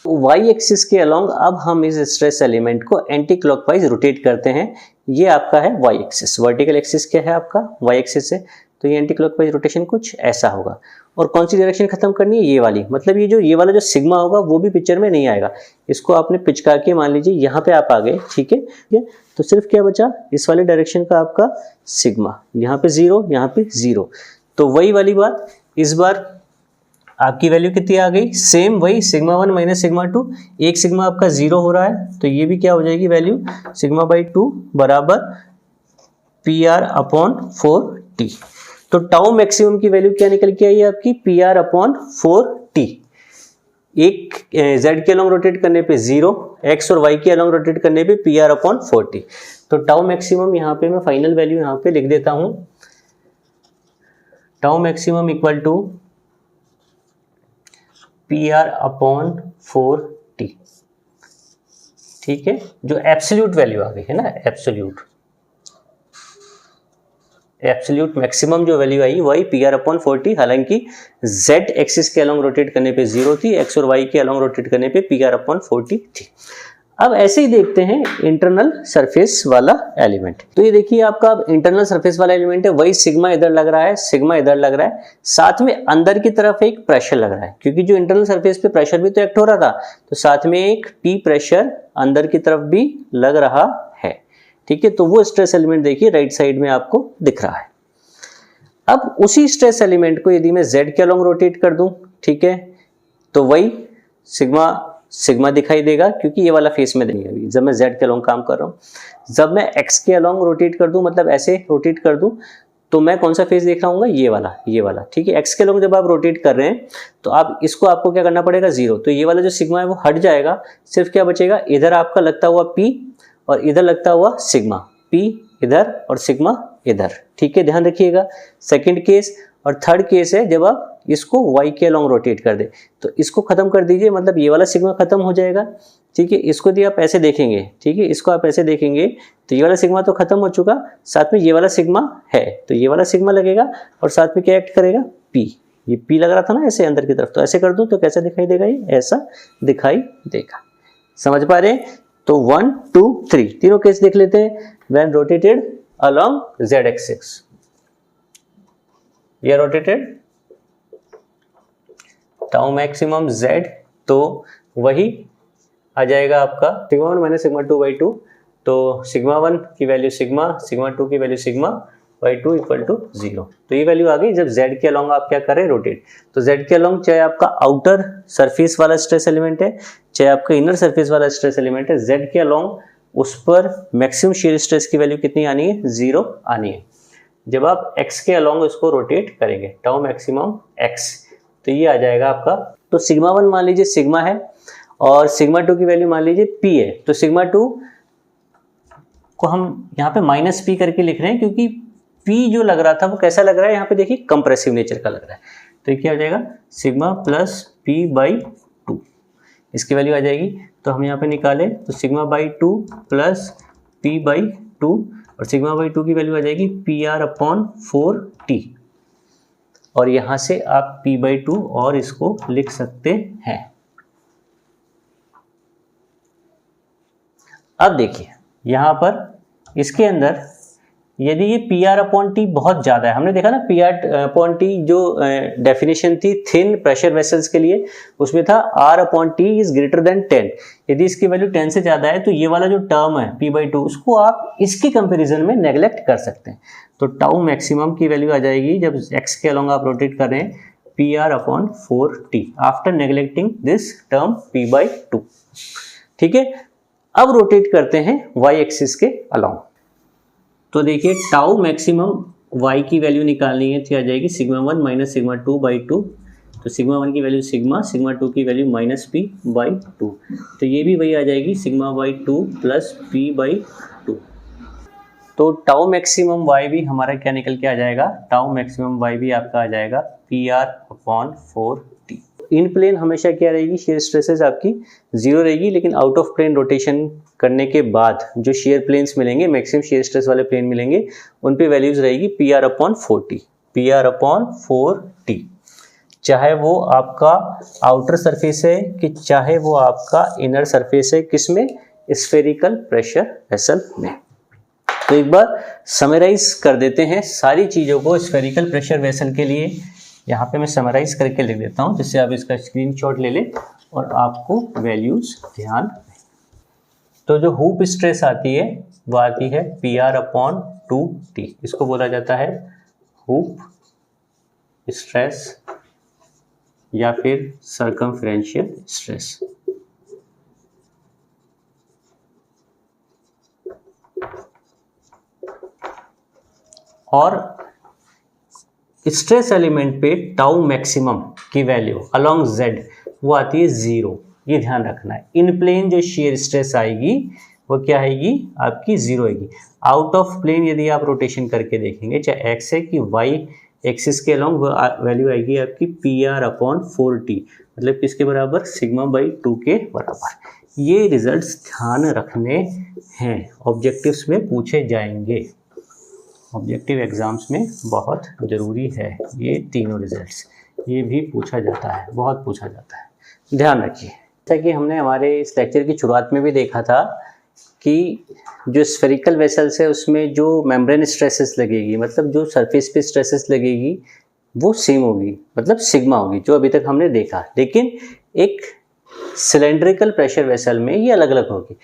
y एक्सिस के अलोंग अब हम इस स्ट्रेस एलिमेंट को एंटी क्लॉकवाइज रोटेट करते हैं। ये आपका है y एक्सिस, वर्टिकल एक्सिस क्या है आपका, y एक्सिस है। तो ये एंटी क्लॉकवाइज रोटेशन कुछ ऐसा होगा। और कौन सी डायरेक्शन खत्म करनी है, ये वाली, मतलब ये वाला जो सिग्मा होगा वो भी पिक्चर में नहीं आएगा। इसको आपने पिचका के मान लीजिए यहाँ पे आप आ गए, ठीक है। तो सिर्फ क्या बचा, इस वाले डायरेक्शन का आपका सिग्मा, यहाँ पे 0, यहाँ पे 0। तो वही वाली बात, इस बार आपकी वैल्यू कितनी आ गई, सेम वही सिग्मा 1 माइनस सिग्मा 2। एक सिग्मा आपका 0 हो रहा है, तो ये भी क्या हो जाएगी वैल्यू, सिग्मा बाई 2 बराबर PR अपॉन 4t। तो टाउ मैक्सिमम की वैल्यू क्या निकल के आई आपकी, PR अपॉन 4t। एक z के अलोंग रोटेट करने पे 0, x और y के अलोंग रोटेट करने पे PR अपॉन 4t। तो टाउ मैक्सिमम यहाँ पे मैं फाइनल वैल्यू यहाँ पे लिख देता हूँ, tau maximum equal to PR upon 4t, ठीक है। जो एब्सोल्यूट वैल्यू आ गई है ना, एब्सोल्यूट मैक्सिमम जो वैल्यू आई वही PR अपॉन 4t। हालांकि z एक्सिस के अलोंग रोटेट करने पे 0 थी, x और y के अलोंग रोटेट करने पे PR अपॉन 4t थी। अब ऐसे ही देखते हैं इंटरनल सरफेस वाला एलिमेंट। तो ये देखिए आपका अब इंटरनल सरफेस वाला एलिमेंट है, वही सिग्मा इधर लग रहा है, सिग्मा इधर लग रहा है, साथ में अंदर की तरफ एक प्रेशर लग रहा है, क्योंकि जो इंटरनल सरफेस पे प्रेशर भी तो एक्ट हो रहा था, तो साथ में एक P प्रेशर अंदर की तरफ भी लग रहा है, ठीक है। तो वो स्ट्रेस एलिमेंट देखिए राइट साइड में आपको दिख रहा है। अब उसी स्ट्रेस एलिमेंट को यदि मैं z के अलॉन्ग रोटेट कर दूं, ठीक है, तो वही सिग्मा दिखाई देगा, क्योंकि ये वाला फेस में नहीं है अभी, जब मैं z के अलॉन्ग काम कर रहा हूँ। जब मैं x के अलॉन्ग रोटेट कर दूं, मतलब ऐसे रोटेट कर दूं, तो मैं कौन सा फेस देख रहा हूँ, ये वाला, ठीक है। x के अलॉन्ग जब आप रोटेट कर रहे हैं तो आपको क्या करना पड़ेगा, 0, तो ये वाला जो सिग्मा है वो हट जाएगा, सिर्फ क्या बचेगा, इधर आपका लगता हुआ p और इधर लगता हुआ सिग्मा, p इधर और सिग्मा इधर, ठीक है, ध्यान रखिएगा। सेकंड केस और थर्ड केस है जब आप इसको y के अलॉन्ग रोटेट कर दे, तो इसको खत्म कर दीजिए, मतलब ये वाला सिग्मा खत्म हो जाएगा, ठीक है। इसको यदि आप ऐसे देखेंगे, ठीक है, इसको आप ऐसे देखेंगे तो ये वाला सिग्मा तो खत्म हो चुका, साथ में ये वाला सिग्मा है, तो ये वाला सिग्मा लगेगा और साथ में क्या एक्ट करेगा, p, ये p लग रहा था ना ऐसे अंदर की तरफ, तो ऐसे कर दूं तो कैसा दिखाई देगा, ये ऐसा दिखाई देगा। समझ पा रहे हैं? तो 1 2 3 तीनों केस देख लेते हैं। When rotated along z axis, ये रोटेटेड टाउ मैक्सिमम z, तो वही आ जाएगा आपका सिग्मा 1 माइनस सिग्मा 2 बाई 2, तो सिग्मा 1 की वैल्यू सिग्मा 2 की value sigma by 2 equal to 0। तो ये वैल्यू आ गई जब z के अलॉन्ग आप क्या कर रहे हैं, रोटेट। तो z के अलॉन्ग चाहे आपका आउटर सरफेस वाला स्ट्रेस एलिमेंट है, चाहे आपका इनर सरफेस वाला स्ट्रेस एलिमेंट है, z के अलॉन्ग उस पर मैक्सिमम शियर स्ट्रेस की वैल्यू कितनी आनी है, 0 आनी है। जब आप x के अलॉन्ग उसको रोटेट करेंगे, टाउ मैक्सिमम x, तो ये आ जाएगा आपका, तो सिग्मा 1 मान लीजिए सिग्मा है और सिग्मा 2 की वैल्यू मान लीजिए p है, तो सिग्मा 2 को हम यहाँ पे माइनस p करके लिख रहे हैं, क्योंकि p जो लग रहा था वो कैसा लग रहा है, यहाँ पे देखिए कंप्रेसिव नेचर का लग रहा है। तो ये क्या हो जाएगा, सिग्मा प्लस p बाई 2, इसकी वैल्यू आ जाएगी। तो हम यहाँ पे निकाले तो sigma by 2 plus p by 2, और सिग्मा बाई 2 की वैल्यू आ जाएगी PR अपॉन 4t, और यहाँ से आप p बाई 2 और इसको लिख सकते हैं। अब देखिए यहाँ पर इसके अंदर यदि ये PR अपॉन टी बहुत ज़्यादा है, हमने देखा ना PR अपॉन टी जो डेफिनेशन थी थिन प्रेशर वेसल्स के लिए, उसमें था R upon T is greater than 10। यदि इसकी वैल्यू 10 से ज़्यादा है तो ये वाला जो टर्म है p बाई 2, उसको आप इसके कंपेरिजन में नेग्लेक्ट कर सकते हैं। तो टाउ मैक्सिमम की वैल्यू आ जाएगी जब x के अलॉन्ग आप रोटेट कर रहे हैं, PR upon 4t after neglecting this term p by 2, ठीक है। अब रोटेट करते हैं y एक्सिस के अलॉन्ग, तो देखिए टाउ मैक्सिमम y की वैल्यू निकालनी है, तो आ जाएगी सिग्मा 1 माइनस सिग्मा 2 बाई 2, तो सिग्मा 1 की वैल्यू सिग्मा 2 की वैल्यू माइनस p बाई 2, तो ये भी वही आ जाएगी sigma by 2 plus p by 2। तो टाउ मैक्सिमम y भी हमारा क्या निकल के आ जाएगा, टाउ मैक्सिमम y भी आपका आ जाएगा PR अपॉन 4t। इन प्लेन हमेशा क्या रहेगी, शेयर स्ट्रेसेस आपकी 0 रहेगी, लेकिन आउट ऑफ प्लेन रोटेशन करने के बाद जो शेयर प्लेन्स मिलेंगे, मैक्सिमम शेयर स्ट्रेस वाले प्लेन मिलेंगे, उन पे वैल्यूज रहेगी PR upon 4t, PR upon 4t, चाहे वो आपका आउटर सरफेस है कि चाहे वो आपका इनर सरफेस है, किसमें, स्फेरिकल प्रेशर वेसल में। तो एक बार समराइज कर देते हैं सारी चीज़ों को स्फेरिकल प्रेशर वेसल के लिए। यहाँ पे मैं समराइज करके लिख देता हूँ, जिससे आप इसका स्क्रीनशॉट ले लें और आपको वैल्यूज ध्यान रहे। तो जो हुप स्ट्रेस आती है वो आती है PR अपॉन 2t, इसको बोला जाता है हुप स्ट्रेस या फिर सर्कमफ्रेंशियल स्ट्रेस। और स्ट्रेस एलिमेंट पे टाउ मैक्सिमम की वैल्यू अलोंग z वो आती है 0, ये ध्यान रखना है। इन प्लेन जो शेयर स्ट्रेस आएगी वो क्या आएगी, आपकी 0 आएगी। आउट ऑफ प्लेन यदि आप रोटेशन करके देखेंगे, चाहे x है कि y एक्सिस के अलोंग, वो वैल्यू आएगी आपकी PR अपॉन 4t, मतलब किसके बराबर, सिग्मा बाई 2 के बराबर। ये रिजल्ट्स ध्यान रखने हैं, ऑब्जेक्टिव्स में पूछे जाएंगे, ऑब्जेक्टिव एग्जाम्स में बहुत ज़रूरी है ये तीनों रिजल्ट्स, ये भी पूछा जाता है, बहुत पूछा जाता है, ध्यान रखिए। जैसा कि हमने हमारे इस लेक्चर की शुरुआत में भी देखा था कि जो स्फेरिकल वेसल्स है उसमें जो मेम्ब्रेन स्ट्रेसेस लगेगी, मतलब जो सरफेस पे स्ट्रेसेस लगेगी वो सेम होगी, मतलब सिग्मा होगी, जो अभी तक हमने देखा। लेकिन एक सिलेंड्रिकल प्रेशर वेसल में ये अलग अलग होगी।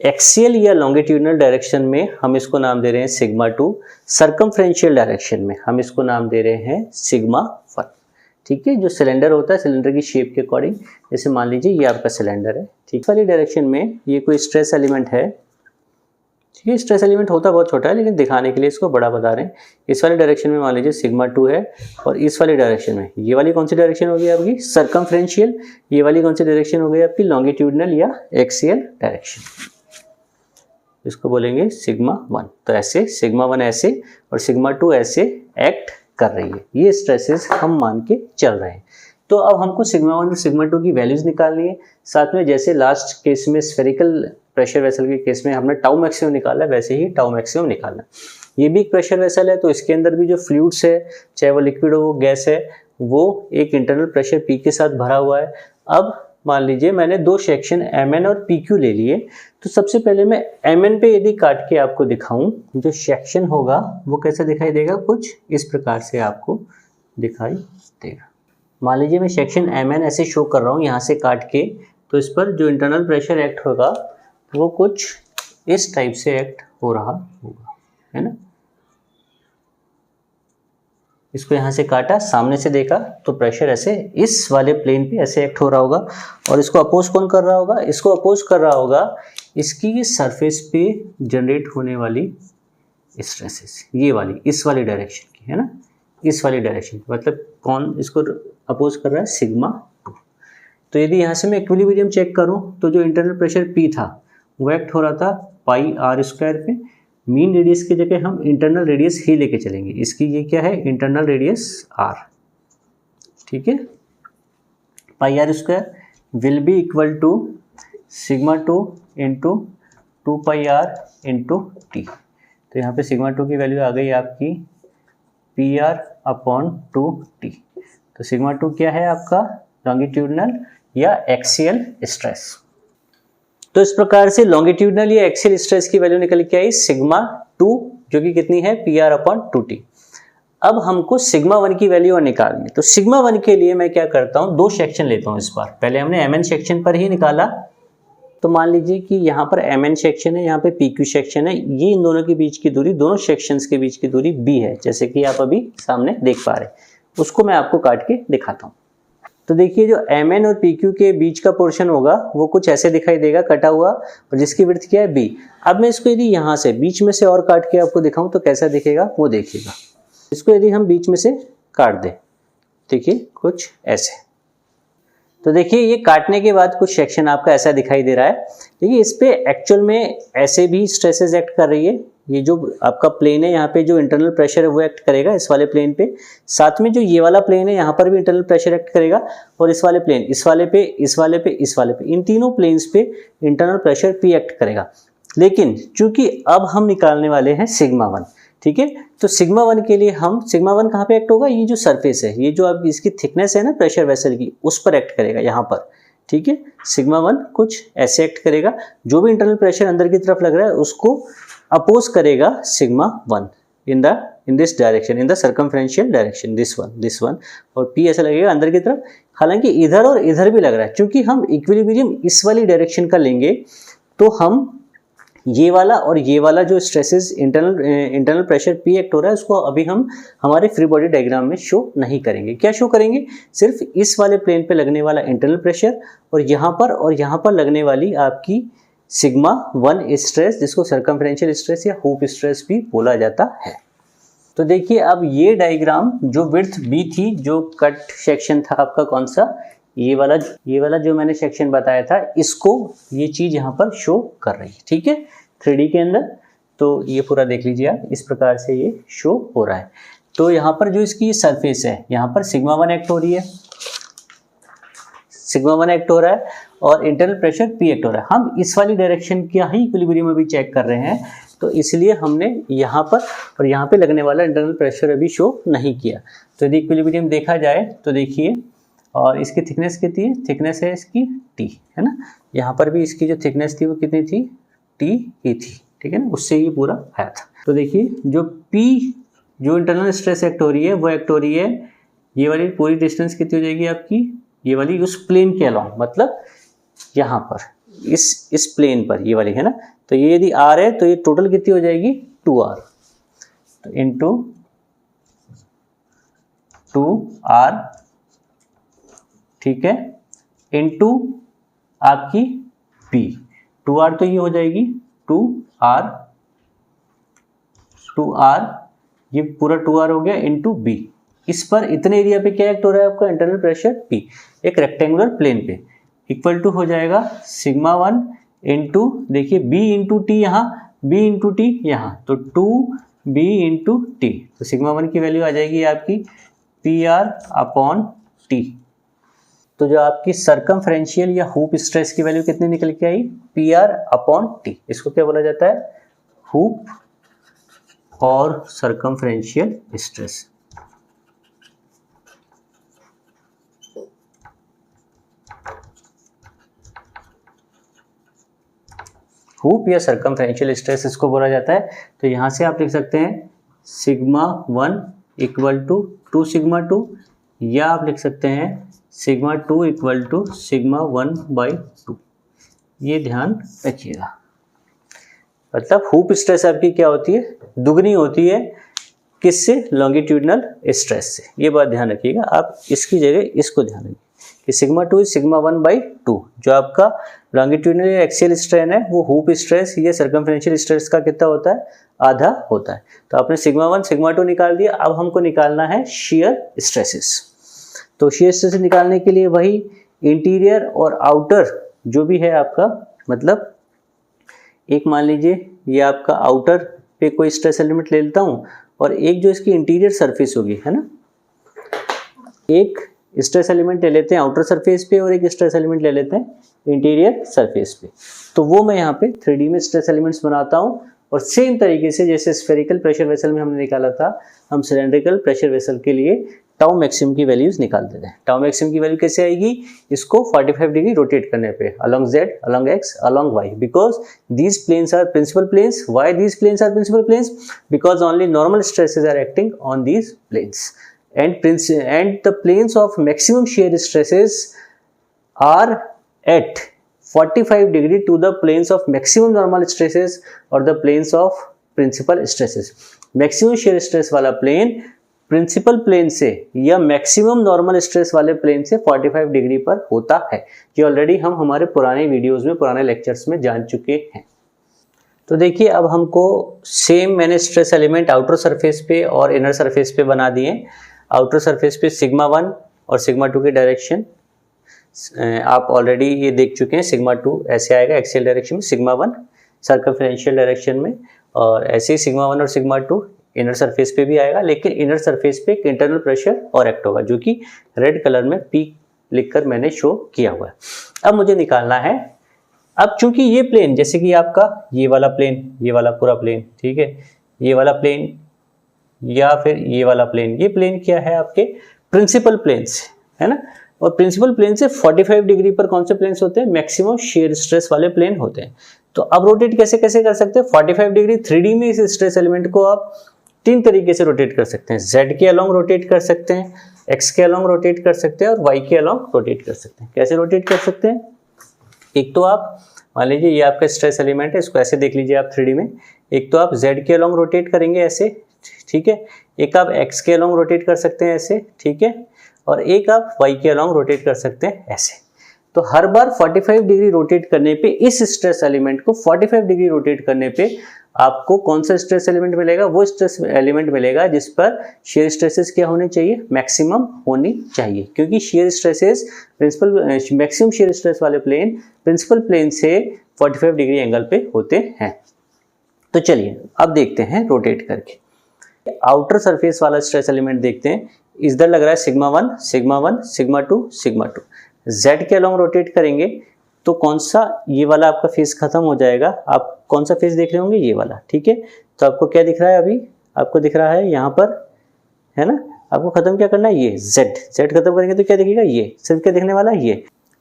एक्सियल या लॉन्गिट्यूडनल डायरेक्शन में हम इसको नाम दे रहे हैं सिग्मा 2, सर्कमफ्रेंशियल डायरेक्शन में हम इसको नाम दे रहे हैं सिग्मा 1। ठीक है, जो सिलेंडर होता है सिलेंडर की शेप के अकॉर्डिंग, जैसे मान लीजिए ये आपका सिलेंडर है, ठीक वाली डायरेक्शन में ये कोई स्ट्रेस एलिमेंट है, ठीक है, स्ट्रेस एलिमेंट होता बहुत छोटा है लेकिन दिखाने के लिए इसको बड़ा बता रहे हैं। इस वाली डायरेक्शन में मान लीजिए सिग्मा 2 है और इस वाली डायरेक्शन में ये वाली कौन सी डायरेक्शन होगी आपकी सर्कमफ्रेंशियल, ये वाली कौन सी डायरेक्शन होगी आपकी लॉन्गिट्यूडनल या एक्सियल डायरेक्शन, इसको बोलेंगे सिग्मा 1। तो ऐसे सिग्मा 1 ऐसे और सिग्मा 2 ऐसे एक्ट कर रही है, ये स्ट्रेसेस हम मान के चल रहे हैं। तो अब हमको सिग्मा 1 और सिग्मा 2 की वैल्यूज निकालनी है, साथ में जैसे लास्ट केस में स्फेरिकल प्रेशर वेसल के केस में हमने टाउ मैक्सिमम निकाला, वैसे ही टाउ मैक्सिमम निकालना। ये भी एक प्रेशर वेसल है, तो इसके अंदर भी जो फ्लूइड्स है, चाहे वो लिक्विड हो वो गैस है, वो एक इंटरनल प्रेशर पी के साथ भरा हुआ है। अब मान लीजिए मैंने दो सेक्शन mn और pq ले लिए, तो सबसे पहले मैं mn पे यदि काट के आपको दिखाऊं, जो सेक्शन होगा वो कैसा दिखाई देगा, कुछ इस प्रकार से आपको दिखाई देगा। मान लीजिए मैं सेक्शन mn ऐसे शो कर रहा हूँ यहाँ से काट के, तो इस पर जो इंटरनल प्रेशर एक्ट होगा वो कुछ इस टाइप से एक्ट हो रहा होगा, है ना। इसको यहाँ से काटा, सामने से देखा तो प्रेशर ऐसे इस वाले प्लेन पे ऐसे एक्ट हो रहा होगा, और इसको अपोज कौन कर रहा होगा, इसको अपोज कर रहा होगा इसकी सरफेस पे जनरेट होने वाली स्ट्रेसेस, ये वाली इस वाली डायरेक्शन की, है ना, इस वाली डायरेक्शन, मतलब कौन इसको अपोज कर रहा है, सिग्मा 2। तो यदि यहाँ से मैं इक्विलिब्रियम चेक करूँ तो जो इंटरनल प्रेशर P था वो एक्ट हो रहा था पाई आर स्क्वायर पे, मीन रेडियस की जगह हम इंटरनल रेडियस ही लेके चलेंगे, इसकी ये क्या है इंटरनल रेडियस r, ठीक है। Pi r square will be equal to sigma 2 into 2 pi r into T. तो यहाँ पे सिग्मा 2 की वैल्यू आ गई आपकी पी आर अपॉन 2t। तो सिग्मा 2 क्या है आपका लॉन्गिट्यूडनल या एक्सियल स्ट्रेस। तो इस प्रकार से लॉन्गिट्यूडनल या एक्सियल स्ट्रेस की वैल्यू निकल के आई सिग्मा 2, जो कि कितनी है पी आर अपॉन 2t। अब हमको सिग्मा 1 की वैल्यू और निकालनी है। तो सिग्मा 1 के लिए मैं क्या करता हूँ, दो सेक्शन लेता हूँ इस बार। पहले हमने mn सेक्शन पर ही निकाला, तो मान लीजिए कि यहाँ पर mn सेक्शन है, यहाँ पे pq सेक्शन है, ये इन दोनों के बीच की दूरी, दोनों सेक्शंस के बीच की दूरी b है, जैसे कि आप अभी सामने देख पा रहे हैं। उसको मैं आपको काट के दिखाता हूँ। तो देखिए जो mn और pq के बीच का पोर्शन होगा वो कुछ ऐसे दिखाई देगा कटा हुआ, और जिसकी विड्थ क्या है b। अब मैं इसको यदि यहाँ से बीच में से और काट के आपको दिखाऊं तो कैसा दिखेगा वो देखिएगा। इसको यदि हम बीच में से काट दें, देखिए कुछ ऐसे। तो देखिए ये काटने के बाद कुछ सेक्शन आपका ऐसा दिखाई दे रहा है। देखिए इस पे एक्चुअल में ऐसे भी स्ट्रेसेस एक्ट कर रही है। ये जो आपका प्लेन है यहाँ पे जो इंटरनल प्रेशर है वो एक्ट करेगा इस वाले प्लेन पे, साथ में जो ये वाला प्लेन है यहाँ पर भी इंटरनल प्रेशर एक्ट करेगा, और इस वाले प्लेन, इस वाले पे, इस वाले पे, इस वाले पे, इन तीनों प्लेन्स पे इंटरनल प्रेशर P एक्ट करेगा। लेकिन चूंकि अब हम निकालने वाले हैं सिग्मा 1, ठीक है, तो सिग्मा 1 के लिए हम सिग्मा 1 कहाँ पे एक्ट होगा, ये जो सरफेस है, ये जो अब इसकी थिकनेस है ना प्रेशर वेसल की, उस पर एक्ट करेगा यहाँ पर, ठीक है। सिग्मा 1 कुछ ऐसे एक्ट करेगा, जो भी इंटरनल प्रेशर अंदर की तरफ लग रहा है उसको अपोज करेगा sigma 1 in this direction, in the circumferential direction, this one, और P ऐसा लगेगा अंदर की तरफ। हालांकि इधर और इधर भी लग रहा है, क्योंकि हम इक्विलिब्रियम इस वाली डायरेक्शन का लेंगे तो हम ये वाला और ये वाला जो stresses internal pressure P act हो रहा है उसको अभी हम हमारे फ्री बॉडी डायग्राम में शो नहीं करेंगे। क्या शो करेंगे, सिर्फ इस वाले प्लेन पे लगने वाला इंटरनल प्रेशर और यहाँ पर लगने वाली आपकी सिग्मा 1 स्ट्रेस, जिसको सर्कमफ्रेंशियल स्ट्रेस या हुप स्ट्रेस भी बोला जाता है। तो देखिए अब ये डायग्राम जो विड्थ B थी, जो कट सेक्शन था आपका कौन सा, ये वाला जो मैंने सेक्शन बताया था, इसको ये चीज यहाँ पर शो कर रही है, ठीक है, 3D के अंदर। तो ये पूरा देख लीजिए आप, इस प्रकार से ये शो हो रहा है। तो यहाँ पर जो इसकी सरफेस है, यहाँ पर सिग्मा 1 एक्ट हो रही है, सिग्मा 1 एक्ट हो रहा है और इंटरनल प्रेशर P एक्ट हो रहा है। हम इस वाली डायरेक्शन का ही इक्विलिब्रियम अभी चेक कर रहे हैं, तो इसलिए हमने यहाँ पर और यहाँ पे लगने वाला इंटरनल प्रेशर अभी शो नहीं किया। तो यदि इक्विलिब्रियम देखा जाए तो देखिए, और इसकी थिकनेस कितनी है, थिकनेस है इसकी T, है ना। यहाँ पर भी इसकी जो थिकनेस थी वो कितनी थी, T ही थी, ठीक है ना, उससे ये पूरा आया था। तो देखिए जो P जो इंटरनल स्ट्रेस एक्ट हो रही है वो एक्ट हो रही है, ये वाली पूरी डिस्टेंस कितनी हो जाएगी आपकी, ये वाली उस प्लेन के अलॉन्ग, मतलब यहाँ पर इस प्लेन पर ये वाली, है ना, तो ये यदि r है तो ये टोटल कितनी हो जाएगी 2r, तो इंटू 2r, ठीक है, इंटू आपकी p, 2r तो ये हो जाएगी 2r, ये पूरा 2r हो गया इंटू b। इस पर इतने एरिया पे क्या एक्ट हो रहा है आपका इंटरनल प्रेशर p, एक रेक्टेंगुलर प्लेन पे, इक्वल टू हो जाएगा सिग्मा 1 इंटू, देखिए b इंटू टी यहाँ, b इंटू टी यहाँ, तो 2b इंटू टी, तो सिग्मा 1 की वैल्यू आ जाएगी आपकी PR अपॉन टी। तो जो आपकी सर्कमफ्रेंशियल या हुप स्ट्रेस की वैल्यू कितनी निकल के आई, PR अपॉन टी। इसको क्या बोला जाता है, हुप और सर्कमफ्रेंशियल स्ट्रेस। हुप या सर्कमफ्रेंशियल स्ट्रेस इसको बोला जाता है। तो यहाँ से आप लिख सकते हैं सिग्मा 1 इक्वल टू 2 सिग्मा 2, या आप लिख सकते हैं सिग्मा 2 इक्वल टू सिग्मा 1/2। ये ध्यान रखिएगा। मतलब हुप स्ट्रेस आपकी क्या होती है, दुगनी होती है किससे, लॉन्गिट्यूडनल स्ट्रेस से। ये बात ध्यान रखिएगा, आप इसकी जगह इसको ध्यान रखिए कि सिग्मा 2 सिग्मा 1/2। जो आपका लॉन्गिट्यूडनल या एक्सियल स्ट्रेन है वो हुप स्ट्रेस या सर्कमफ्रेंशियल स्ट्रेस का कितना होता है, आधा होता है। तो आपने सिग्मा 1 सिग्मा 2 निकाल दिया, अब हमको निकालना है शेयर स्ट्रेसेस। तो शेयर स्ट्रेसेस निकालने के लिए वही इंटीरियर और आउटर जो भी है आपका, मतलब एक मान लीजिए ये आपका आउटर पे कोई स्ट्रेस एलिमेंट ले लेता हूँ, और एक जो इसकी इंटीरियर सरफेस होगी, है ना, एक स्ट्रेस एलिमेंट ले लेते हैं आउटर सरफेस पे और एक स्ट्रेस एलिमेंट ले लेते हैं इंटीरियर सरफेस पे। तो वो मैं यहाँ पे 3D में स्ट्रेस एलिमेंट्स बनाता हूँ, और सेम तरीके से जैसे स्फेरिकल प्रेशर वेसल में हमने निकाला था, हम सिलेंड्रिकल प्रेशर वेसल के लिए टाउ मैक्सिमम की वैल्यूज निकाल देते हैं। टाउ मैक्सिमम की वैल्यू कैसे आएगी, इसको 45 डिग्री रोटेट करने पे along z, along x, along y, because these planes are principal planes. Why these planes are principal planes? Because only normal stresses are acting on these planes, and the planes of maximum shear stresses are at 45 degree to the planes of maximum normal stresses or the planes of principal stresses. Maximum shear stress वाला plane principal plane से या maximum normal stress वाले plane से 45 degree पर होता है। ये already हम हमारे पुराने वीडियोस में, पुराने लेक्चर्स में जान चुके हैं। तो देखिए अब हमको सेम मैंने स्ट्रेस एलिमेंट आउटर सरफेस पे और इनर सरफेस पे बना दिए। आउटर सरफेस पे सिग्मा 1 और सिग्मा 2 की डायरेक्शन आप ऑलरेडी ये देख चुके हैं। सिग्मा 2 ऐसे आएगा एक्सियल डायरेक्शन में, सिग्मा 1 सर्कमफ्रेंशियल डायरेक्शन में, और ऐसे ही सिग्मा 1 और सिग्मा 2 इनर सरफेस पे भी आएगा। लेकिन इनर सरफेस पे एक इंटरनल प्रेशर और एक्ट होगा, जो कि रेड कलर में P लिखकर मैंने शो किया हुआ है। अब मुझे निकालना है, अब चूंकि ये प्लेन, जैसे कि आपका ये वाला प्लेन, ये वाला पूरा प्लेन, ठीक है, ये वाला प्लेन या फिर ये वाला प्लेन, ये प्लेन क्या है आपके प्रिंसिपल प्लेन्स, है ना। और प्रिंसिपल प्लेन से 45 डिग्री पर कौन से प्लेन्स होते हैं, मैक्सिमम शेयर स्ट्रेस वाले प्लेन होते हैं। तो अब रोटेट कैसे कैसे कर सकते हैं, 45 डिग्री 3D में इस स्ट्रेस एलिमेंट को आप 3 तरीके से रोटेट कर सकते हैं। Z के अलोंग रोटेट कर सकते हैं, X के अलोंग रोटेट कर सकते हैं, और Y के अलोंग रोटेट कर सकते हैं। कैसे रोटेट कर सकते हैं, एक तो आप मान लीजिए ये आपका स्ट्रेस एलिमेंट है, इसको ऐसे देख लीजिए आप 3D में। एक तो आप Z के अलोंग रोटेट करेंगे ऐसे, ठीक है, एक आप X के अलोंग रोटेट कर सकते हैं ऐसे, ठीक है, और एक आप Y के अलोंग रोटेट कर सकते हैं ऐसे। तो हर बार 45 डिग्री रोटेट करने पे, इस स्ट्रेस एलिमेंट को 45 डिग्री रोटेट करने पे आपको कौन सा स्ट्रेस एलिमेंट मिलेगा, वो स्ट्रेस एलिमेंट मिलेगा जिस पर शेयर स्ट्रेसेस क्या होने चाहिए, मैक्सिमम होनी चाहिए। क्योंकि shear stresses principal maximum shear stress वाले प्लेन प्रिंसिपल प्लेन से 45 डिग्री एंगल पे होते हैं। तो चलिए अब देखते हैं रोटेट करके। आउटर सरफेस वाला स्ट्रेस एलिमेंट देखते हैं। इधर लग रहा है sigma 1 sigma 1 sigma 2 sigma 2। Z के अलोंग रोटेट करेंगे तो कौन सा, ये वाला आपका फेस खत्म हो जाएगा। आप कौन सा फेस देख रहे होंगे, ये वाला, ठीक है। तो आपको क्या दिख रहा है, अभी आपको दिख रहा है यहाँ पर, है ना। आपको खत्म क्या करना है, ये Z खत्म करेंगे तो क्या दिखेगा, ये सिर्फ क्या दिखने वाला है, ये।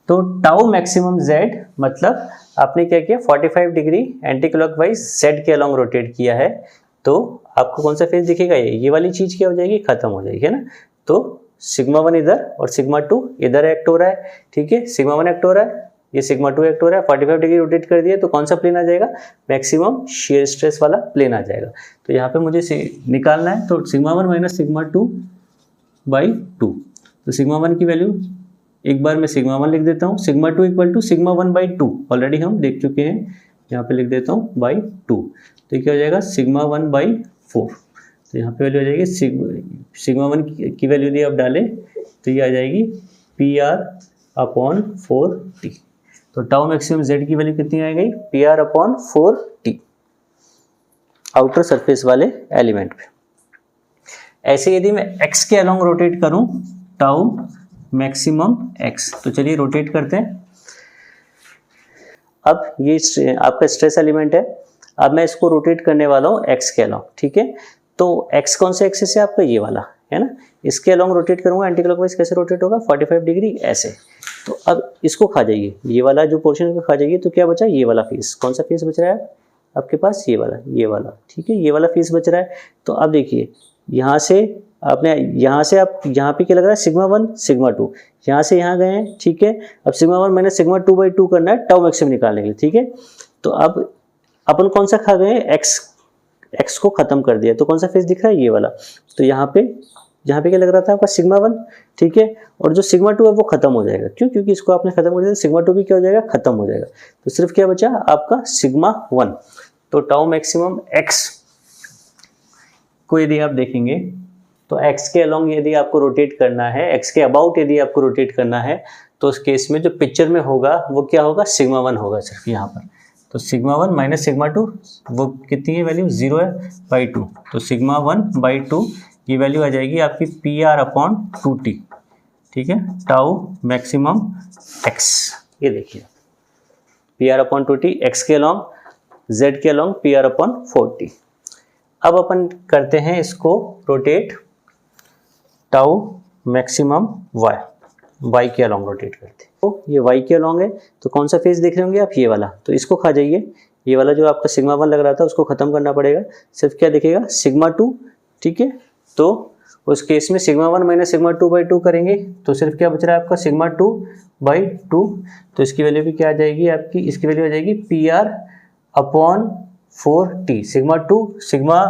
तो टाउ मैक्सिमम Z मतलब आपने क्या किया, 45 डिग्री एंटी क्लॉकवाइज Z के अलोंग रोटेट किया है, तो आपको कौन सा फेस दिखेगा, ये वाली चीज क्या हो जाएगी, खत्म हो जाएगी, है ना। तो सिग्मा 1 इधर और सिग्मा 2 इधर एक्ट हो रहा है, ठीक है। सिग्मा 1 एक्ट हो रहा है, ये सिग्मा 2 एक्ट हो रहा है, 45 डिग्री रोटेट कर दिया तो कौन सा प्लेन आ जाएगा, मैक्सिमम शेयर स्ट्रेस वाला प्लेन आ जाएगा। तो यहाँ पे मुझे निकालना है, तो सिग्मा 1 माइनस सिग्मा 2 बाई 2। तो सिग्मा 1 की वैल्यू एक बार मैं सिग्मा 1 लिख देता हूँ, sigma 2 equal to sigma 1 by 2 already हम देख चुके हैं, यहाँ पे लिख देता हूँ बाई 2। तो क्या हो जाएगा सिग्मा 1 बाई 4। तो यहाँ पे वैल्यू आ जाएगी सिग्मा 1 की वैल्यू यदि आप डालें तो ये आ जाएगी पी आर अपॉन 4t। तो टाउ मैक्सिमम z की वैल्यू कितनी आ गई, P R upon 4t outer surface वाले एलिमेंट पे। ऐसे यदि मैं x के अलोंग रोटेट करूं टाउ मैक्सिमम x, तो चलिए रोटेट करते हैं। अब ये आपका स्ट्रेस एलिमेंट है, अब मैं इसको रोटेट करने वाला हूँ x के अलोंग, ठीक है। तो x कौन सा एक्सिस है आपका, ये वाला है ना, इसके अलोंग रोटेट करूंगा एंटी क्लॉकवाइज, कैसे रोटेट होगा 45 डिग्री ऐसे। तो अब इसको खा जाइए, ये वाला जो पोर्शन को खा जाइए, तो क्या बचा ये वाला फेस, कौन सा फेस बच रहा है आपके पास, ये वाला, ठीक है, ये वाला फेस बच रहा है। तो अब देखिए यहाँ से आपने आप यहाँ पे क्या लग रहा है सिग्मा 1 सिग्मा 2, यहाँ से यहाँ गए हैं, ठीक है। अब सिग्मा 1 मैंने सिग्मा 2 बाई 2 करना है टाउ मैक्सिमम निकालने के लिए, ठीक है। तो अब अपन कौन सा खा गए, एक्स को खत्म कर दिया, तो कौन सा फेस दिख रहा है ये वाला। तो यहाँ पे क्या लग रहा था आपका सिग्मा 1, ठीक है, और जो सिग्मा 2 है वो खत्म हो जाएगा, क्यों, क्योंकि इसको आपने खत्म कर दिया, तो सिग्मा 2 भी क्या हो जाएगा, खत्म हो जाएगा। तो सिर्फ क्या बचा आपका सिग्मा 1। तो टाउ मैक्सिमम एक्स को यदि आप देखेंगे तो एक्स के अलोंग यदि आपको रोटेट करना है, एक्स के अबाउट यदि आपको रोटेट करना है, तो उस केस में जो पिक्चर में होगा वो क्या होगा, सिग्मा 1 होगा सिर्फ यहाँ पर। तो सिग्मा 1 माइनस सिग्मा 2 वो कितनी है वैल्यू, 0 है बाई 2। तो सिग्मा 1 बाई 2 ये वैल्यू आ जाएगी आपकी पी आर अपॉन 2t, ठीक है, टाउ मैक्सिमम एक्स। ये देखिए P R upon 2t, x के अलोंग, जेड के along P R upon 4t। अब अपन करते हैं इसको रोटेट टाउ मैक्सिमम वाई के अलोंग रोटेट करते हैं। तो ये वाई के अलोंग है, तो कौन सा फेस देख रहे होंगे आप, ये वाला। तो इसको खा जाइए, ये वाला जो आपका सिग्मा 1 लग रहा था उसको खत्म करना पड़ेगा, सिर्फ क्या दिखेगा सिग्मा 2, ठीक है। तो उस केस में सिग्मा 1 माइनस सिग्मा 2 बाई 2 करेंगे, तो सिर्फ क्या बच रहा है आपका सिग्मा 2 बाई 2। तो इसकी वैल्यू भी क्या आ जाएगी आपकी, इसकी वैल्यू आ जाएगी P R upon 4t। Sigma 2 sigma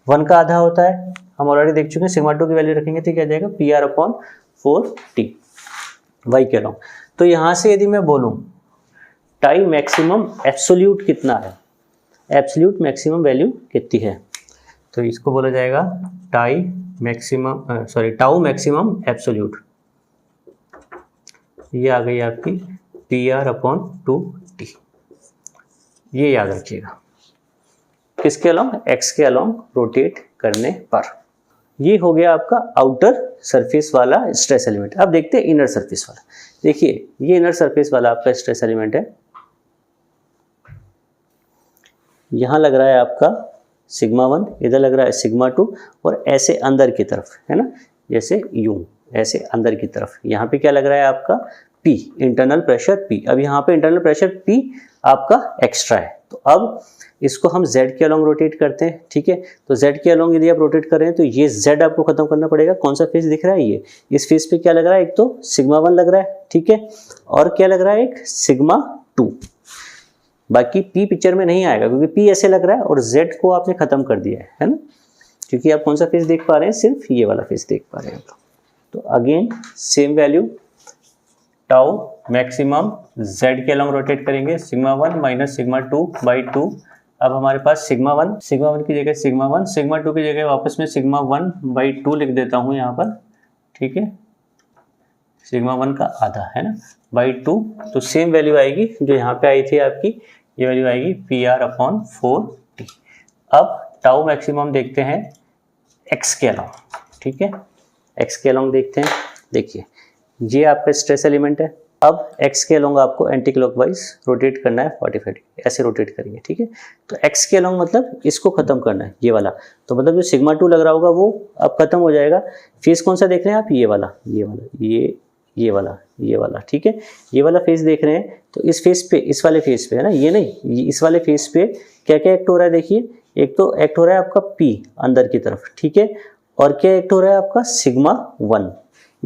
1 का आधा होता है, हम ऑलरेडी देख चुके हैं। सिग्मा 2 की वैल्यू रखेंगे तो क्या आ जाएगा P R upon 4t y के अलोंग। तो यहाँ से यदि मैं बोलूँ टाई मैक्सिमम एब्सोल्यूट कितना है, एब्सोल्यूट मैक्सिमम वैल्यू कितनी है, तो इसको बोला जाएगा tie maximum tau maximum absolute. ये आ गई आपकी पी आर अपॉन 2t। ये याद रखिएगा, किसके अलोंग, एक्स के अलोंग रोटेट करने पर। ये हो गया आपका आउटर सरफेस वाला स्ट्रेस एलिमेंट। अब देखते हैं इनर सरफेस वाला। देखिए ये इनर सरफेस वाला आपका स्ट्रेस एलिमेंट है, यहां लग रहा है आपका सिग्मा 1, इधर लग रहा है सिग्मा 2, और ऐसे अंदर की तरफ है ना, जैसे यूं ऐसे अंदर की तरफ यहाँ पे क्या लग रहा है आपका P, इंटरनल प्रेशर P। अब यहाँ पे इंटरनल प्रेशर P आपका एक्स्ट्रा है। तो अब इसको हम Z के अलोंग रोटेट करते हैं, ठीक है। तो Z के अलोंग यदि आप रोटेट कर रहे हैं तो ये Z आपको खत्म करना पड़ेगा। कौन सा फेस दिख रहा है, ये इस फेस पे क्या लग रहा है, एक तो सिग्मा 1 लग रहा है, ठीक है, और क्या लग रहा है एक सिग्मा 2। बाकी P पिक्चर में नहीं आएगा क्योंकि P ऐसे लग रहा है, और Z को आपने खत्म कर दिया है ना, क्योंकि आप कौन सा फेस देख पा रहे हैं, सिर्फ ये वाला फेस देख पा रहे हैं। तो again same value tau maximum Z के अलोंग रोटेट करेंगे, सिग्मा 1 माइनस सिग्मा 2 बाई 2। अब हमारे पास सिग्मा 1 की जगह सिग्मा 1, सिग्मा 2 की जगह वापस में सिग्मा 1 बाई 2 लिख देता हूँ यहाँ पर, ठीक है, सिग्मा 1 का आधा है ना बाई 2। तो सेम वैल्यू आएगी जो यहाँ पे आई थी आपकी, ये वैल्यू आएगी पी आर अपॉन 4t। अब टाउ मैक्सिमम देखते हैं एक्स के अलोंग, ठीक है, एक्स के अलोंग देखते हैं। देखिए ये आपका स्ट्रेस एलिमेंट है। अब एक्स के अलोंग आपको एंटी क्लॉकवाइज रोटेट करना है 45 डिग्री, ऐसे रोटेट करेंगे, ठीक है। तो एक्स के अलोंग मतलब इसको खत्म करना है, ये वाला। तो मतलब जो सिग्मा 2 लग रहा होगा वो अब खत्म हो जाएगा। फेस कौन सा देख रहे हैं आप, ये वाला, ठीक है, ये वाला फेस देख रहे हैं। तो इस फेस पे, इस वाले फेस पे है ना, ये नहीं, इस वाले फेस पे क्या क्या एक्ट हो रहा है, देखिए एक तो एक्ट हो रहा है आपका P अंदर की तरफ, ठीक है, और क्या एक्ट हो रहा है आपका सिग्मा 1।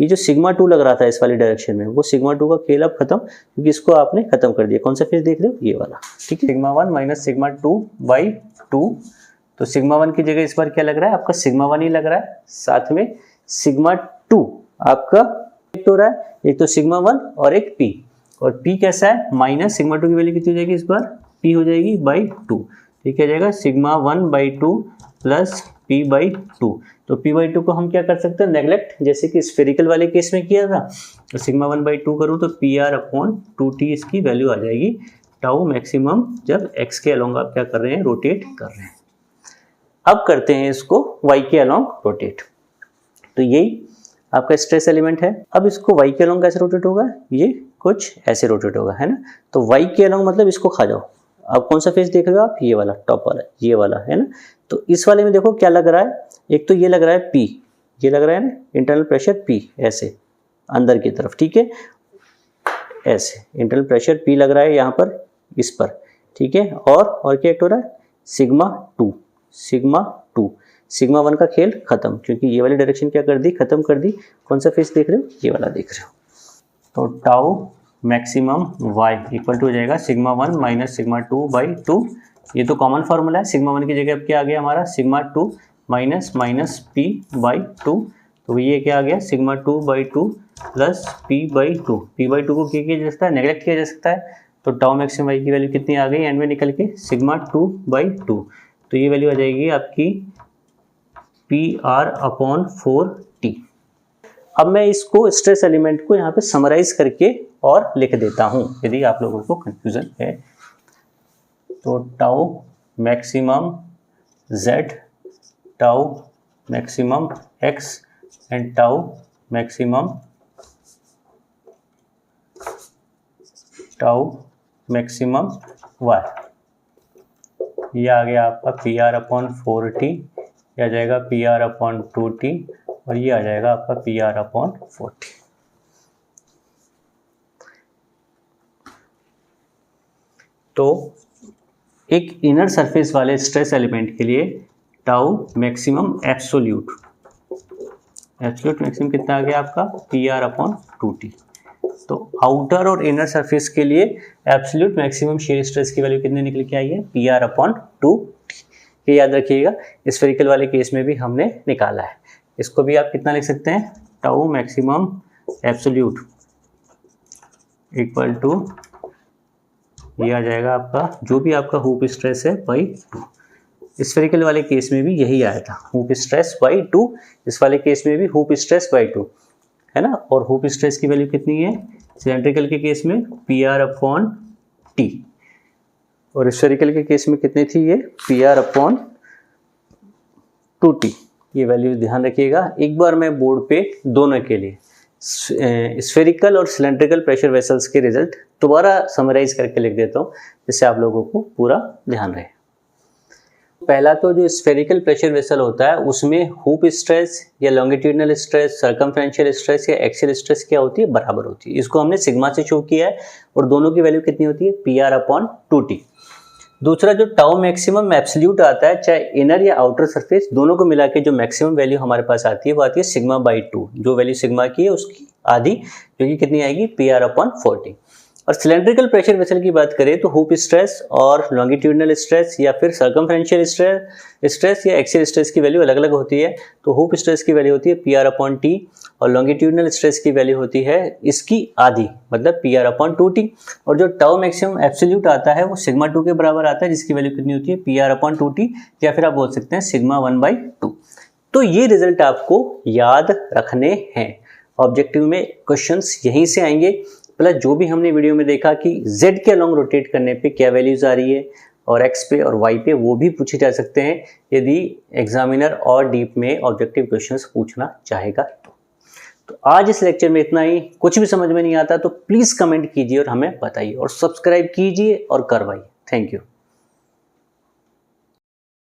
ये जो सिग्मा 2 लग रहा था इस वाली डायरेक्शन में, वो सिग्मा 2 का खेल अब खत्म, क्योंकि इसको आपने खत्म कर दिया। कौन सा फेज देख रहे हो? ये वाला, ठीक है। सिग्मा 1 माइनस सिग्मा 2 बाई 2, तो सिग्मा 1 की जगह इस बार क्या लग रहा है आपका? सिग्मा 1 ही लग रहा है, साथ में सिग्मा 2 आपका एक तो रहा है, एक तो सिग्मा 1 और एक p, और p कैसा है? माइनस सिग्मा 2 की वैल्यू कितनी हो जाएगी इस बार? p हो जाएगी बाई 2, ठीक है, जाएगा sigma 1 by 2 plus p by 2। तो p बाई 2 को हम क्या कर सकते हैं? नेगलेक्ट, जैसे कि स्फेरिकल वाले केस में किया था। तो सिग्मा 1 बाई 2 करूँ तो pr अपॉन 2t इसकी वैल्यू आ जाएगी, टाउ मैक्सिमम जब x के अलोंग आप क्या कर रहे हैं? रोटेट कर रहे हैं। अब करते हैं इसको y के अलोंग रोटेट। तो यही आपका स्ट्रेस एलिमेंट है। अब इसको y के अलोंग कैसे रोटेट होगा? ये कुछ ऐसे रोटेट होगा, है ना। तो y के अलोंग मतलब इसको खा जाओ। अब कौन सा फेस देख रहे हो आप? ये वाला, टॉप वाला, ये वाला, है ना। तो इस वाले में देखो क्या लग रहा है, एक तो ये लग रहा है P, ये लग रहा है ना इंटरनल प्रेशर P, ऐसे अंदर की तरफ, ठीक है, ऐसे इंटरनल प्रेशर P लग रहा है यहाँ पर, इस पर, ठीक है। और क्या एक्ट हो रहा है? सिग्मा 2, सिग्मा 2, सिग्मा 1 का खेल खत्म, क्योंकि ये वाली डायरेक्शन क्या कर दी? खत्म कर दी। कौन सा फेस देख रहे हो? ये वाला देख रहे हो। तो tau maximum y equal to हो जाएगा सिग्मा 1 माइनस सिग्मा 2 बाई 2। ये तो कॉमन फार्मूला है, सिग्मा 1 की जगह अब क्या आ गया हमारा? Sigma 2 minus minus p by 2, तो ये क्या आ गया? Sigma 2 by 2 plus p by 2। p by 2 को क्या किया जा सकता है? नेगलेक्ट किया जा सकता है। तो टाउ मैक्सिमम y की वैल्यू कितनी आ गई एंड में निकल के? Sigma 2 by 2। तो ये वैल्यू आ जाएगी आपकी PR अपॉन 4t। अब मैं इसको स्ट्रेस एलिमेंट को यहाँ पे समराइज करके और लिख देता हूँ, यदि आप लोगों को कंफ्यूजन है। तो tau maximum z, tau maximum x and tau maximum y, ये आ गया आपका PR अपॉन 4t, ये आ जाएगा PR अपॉन 2t, और ये आ जाएगा आपका PR अपॉन 4t। तो एक इनर सरफेस वाले स्ट्रेस एलिमेंट के लिए टाउ मैक्सिमम एब्सोल्यूट मैक्सिमम कितना आ गया आपका? PR upon 2t। तो आउटर और इनर सरफेस के लिए एब्सोल्यूट मैक्सिमम शेयर स्ट्रेस की वैल्यू कितनी निकल के आई है? PR upon 2t। ये याद रखिएगा, स्फेरिकल वाले केस में भी हमने निकाला है। इसको भी आप कितना लिख सकते हैं? Tau maximum absolute equal to, ये आ जाएगा आपका जो भी आपका हुप स्ट्रेस है बाई 2। स्फेरिकल वाले केस में भी यही आया था, हुप स्ट्रेस बाई 2। इस वाले केस में भी हुप स्ट्रेस बाई 2, है ना। और हुप स्ट्रेस की वैल्यू कितनी है सिलेंड्रिकल के केस में? PR अपॉन t, और स्फेरिकल के केस में कितनी थी ये? PR upon 2t। ये वैल्यू ध्यान रखिएगा। एक बार मैं बोर्ड पे दोनों के लिए स्फेरिकल और सिलेंड्रिकल प्रेशर वेसल्स के रिजल्ट दोबारा समराइज करके लिख देता हूँ, जिससे आप लोगों को पूरा ध्यान रहे। पहला तो जो स्फेरिकल प्रेशर वेसल होता है उसमें हुप स्ट्रेस या लॉन्गिट्यूडनल स्ट्रेस, सर्कमफ्रेंशियल स्ट्रेस या एक्सियल स्ट्रेस क्या होती है? बराबर होती है। इसको हमने सिग्मा से शो किया है, और दोनों की वैल्यू कितनी होती है? PR upon 2t। दूसरा जो टाउ मैक्सिमम एब्सोल्यूट आता है, चाहे इनर या आउटर सरफेस, दोनों को मिला के जो मैक्सिमम वैल्यू हमारे पास आती है वो आती है सिग्मा बाई 2। जो वैल्यू सिग्मा की है उसकी आधी, जो कि कितनी आएगी? PR upon 40। और सिलेंड्रिकल प्रेशर वेसल की बात करें तो हुप स्ट्रेस और लॉन्गिट्यूडनल स्ट्रेस या फिर सर्कमफ्रेंशियल स्ट्रेस या एक्सियल स्ट्रेस की वैल्यू अलग अलग होती है। तो हुप स्ट्रेस की वैल्यू होती है PR अपॉन t, और लॉन्गिट्यूडनल स्ट्रेस की वैल्यू होती है इसकी आधी, मतलब PR अपॉन 2t। और जो टाउ मैक्सिमम एब्सोल्यूट आता है वो सिग्मा 2 के बराबर आता है, जिसकी वैल्यू कितनी होती है? PR अपॉन 2t, या फिर आप बोल सकते हैं सिग्मा 1/2। तो ये रिजल्ट आपको याद रखने हैं। ऑब्जेक्टिव में क्वेश्चंस यहीं से आएंगे, प्लस जो भी हमने वीडियो में देखा कि Z के अलोंग रोटेट करने पे क्या वैल्यूज आ रही है, और X पे और Y पे, वो भी पूछे जा सकते हैं यदि एग्जामिनर और डीप में ऑब्जेक्टिव क्वेश्चंस पूछना चाहेगा। तो आज इस लेक्चर में इतना ही। कुछ भी समझ में नहीं आता तो प्लीज़ कमेंट कीजिए और हमें बताइए, और सब्सक्राइब कीजिए और करवाइए। Thank you.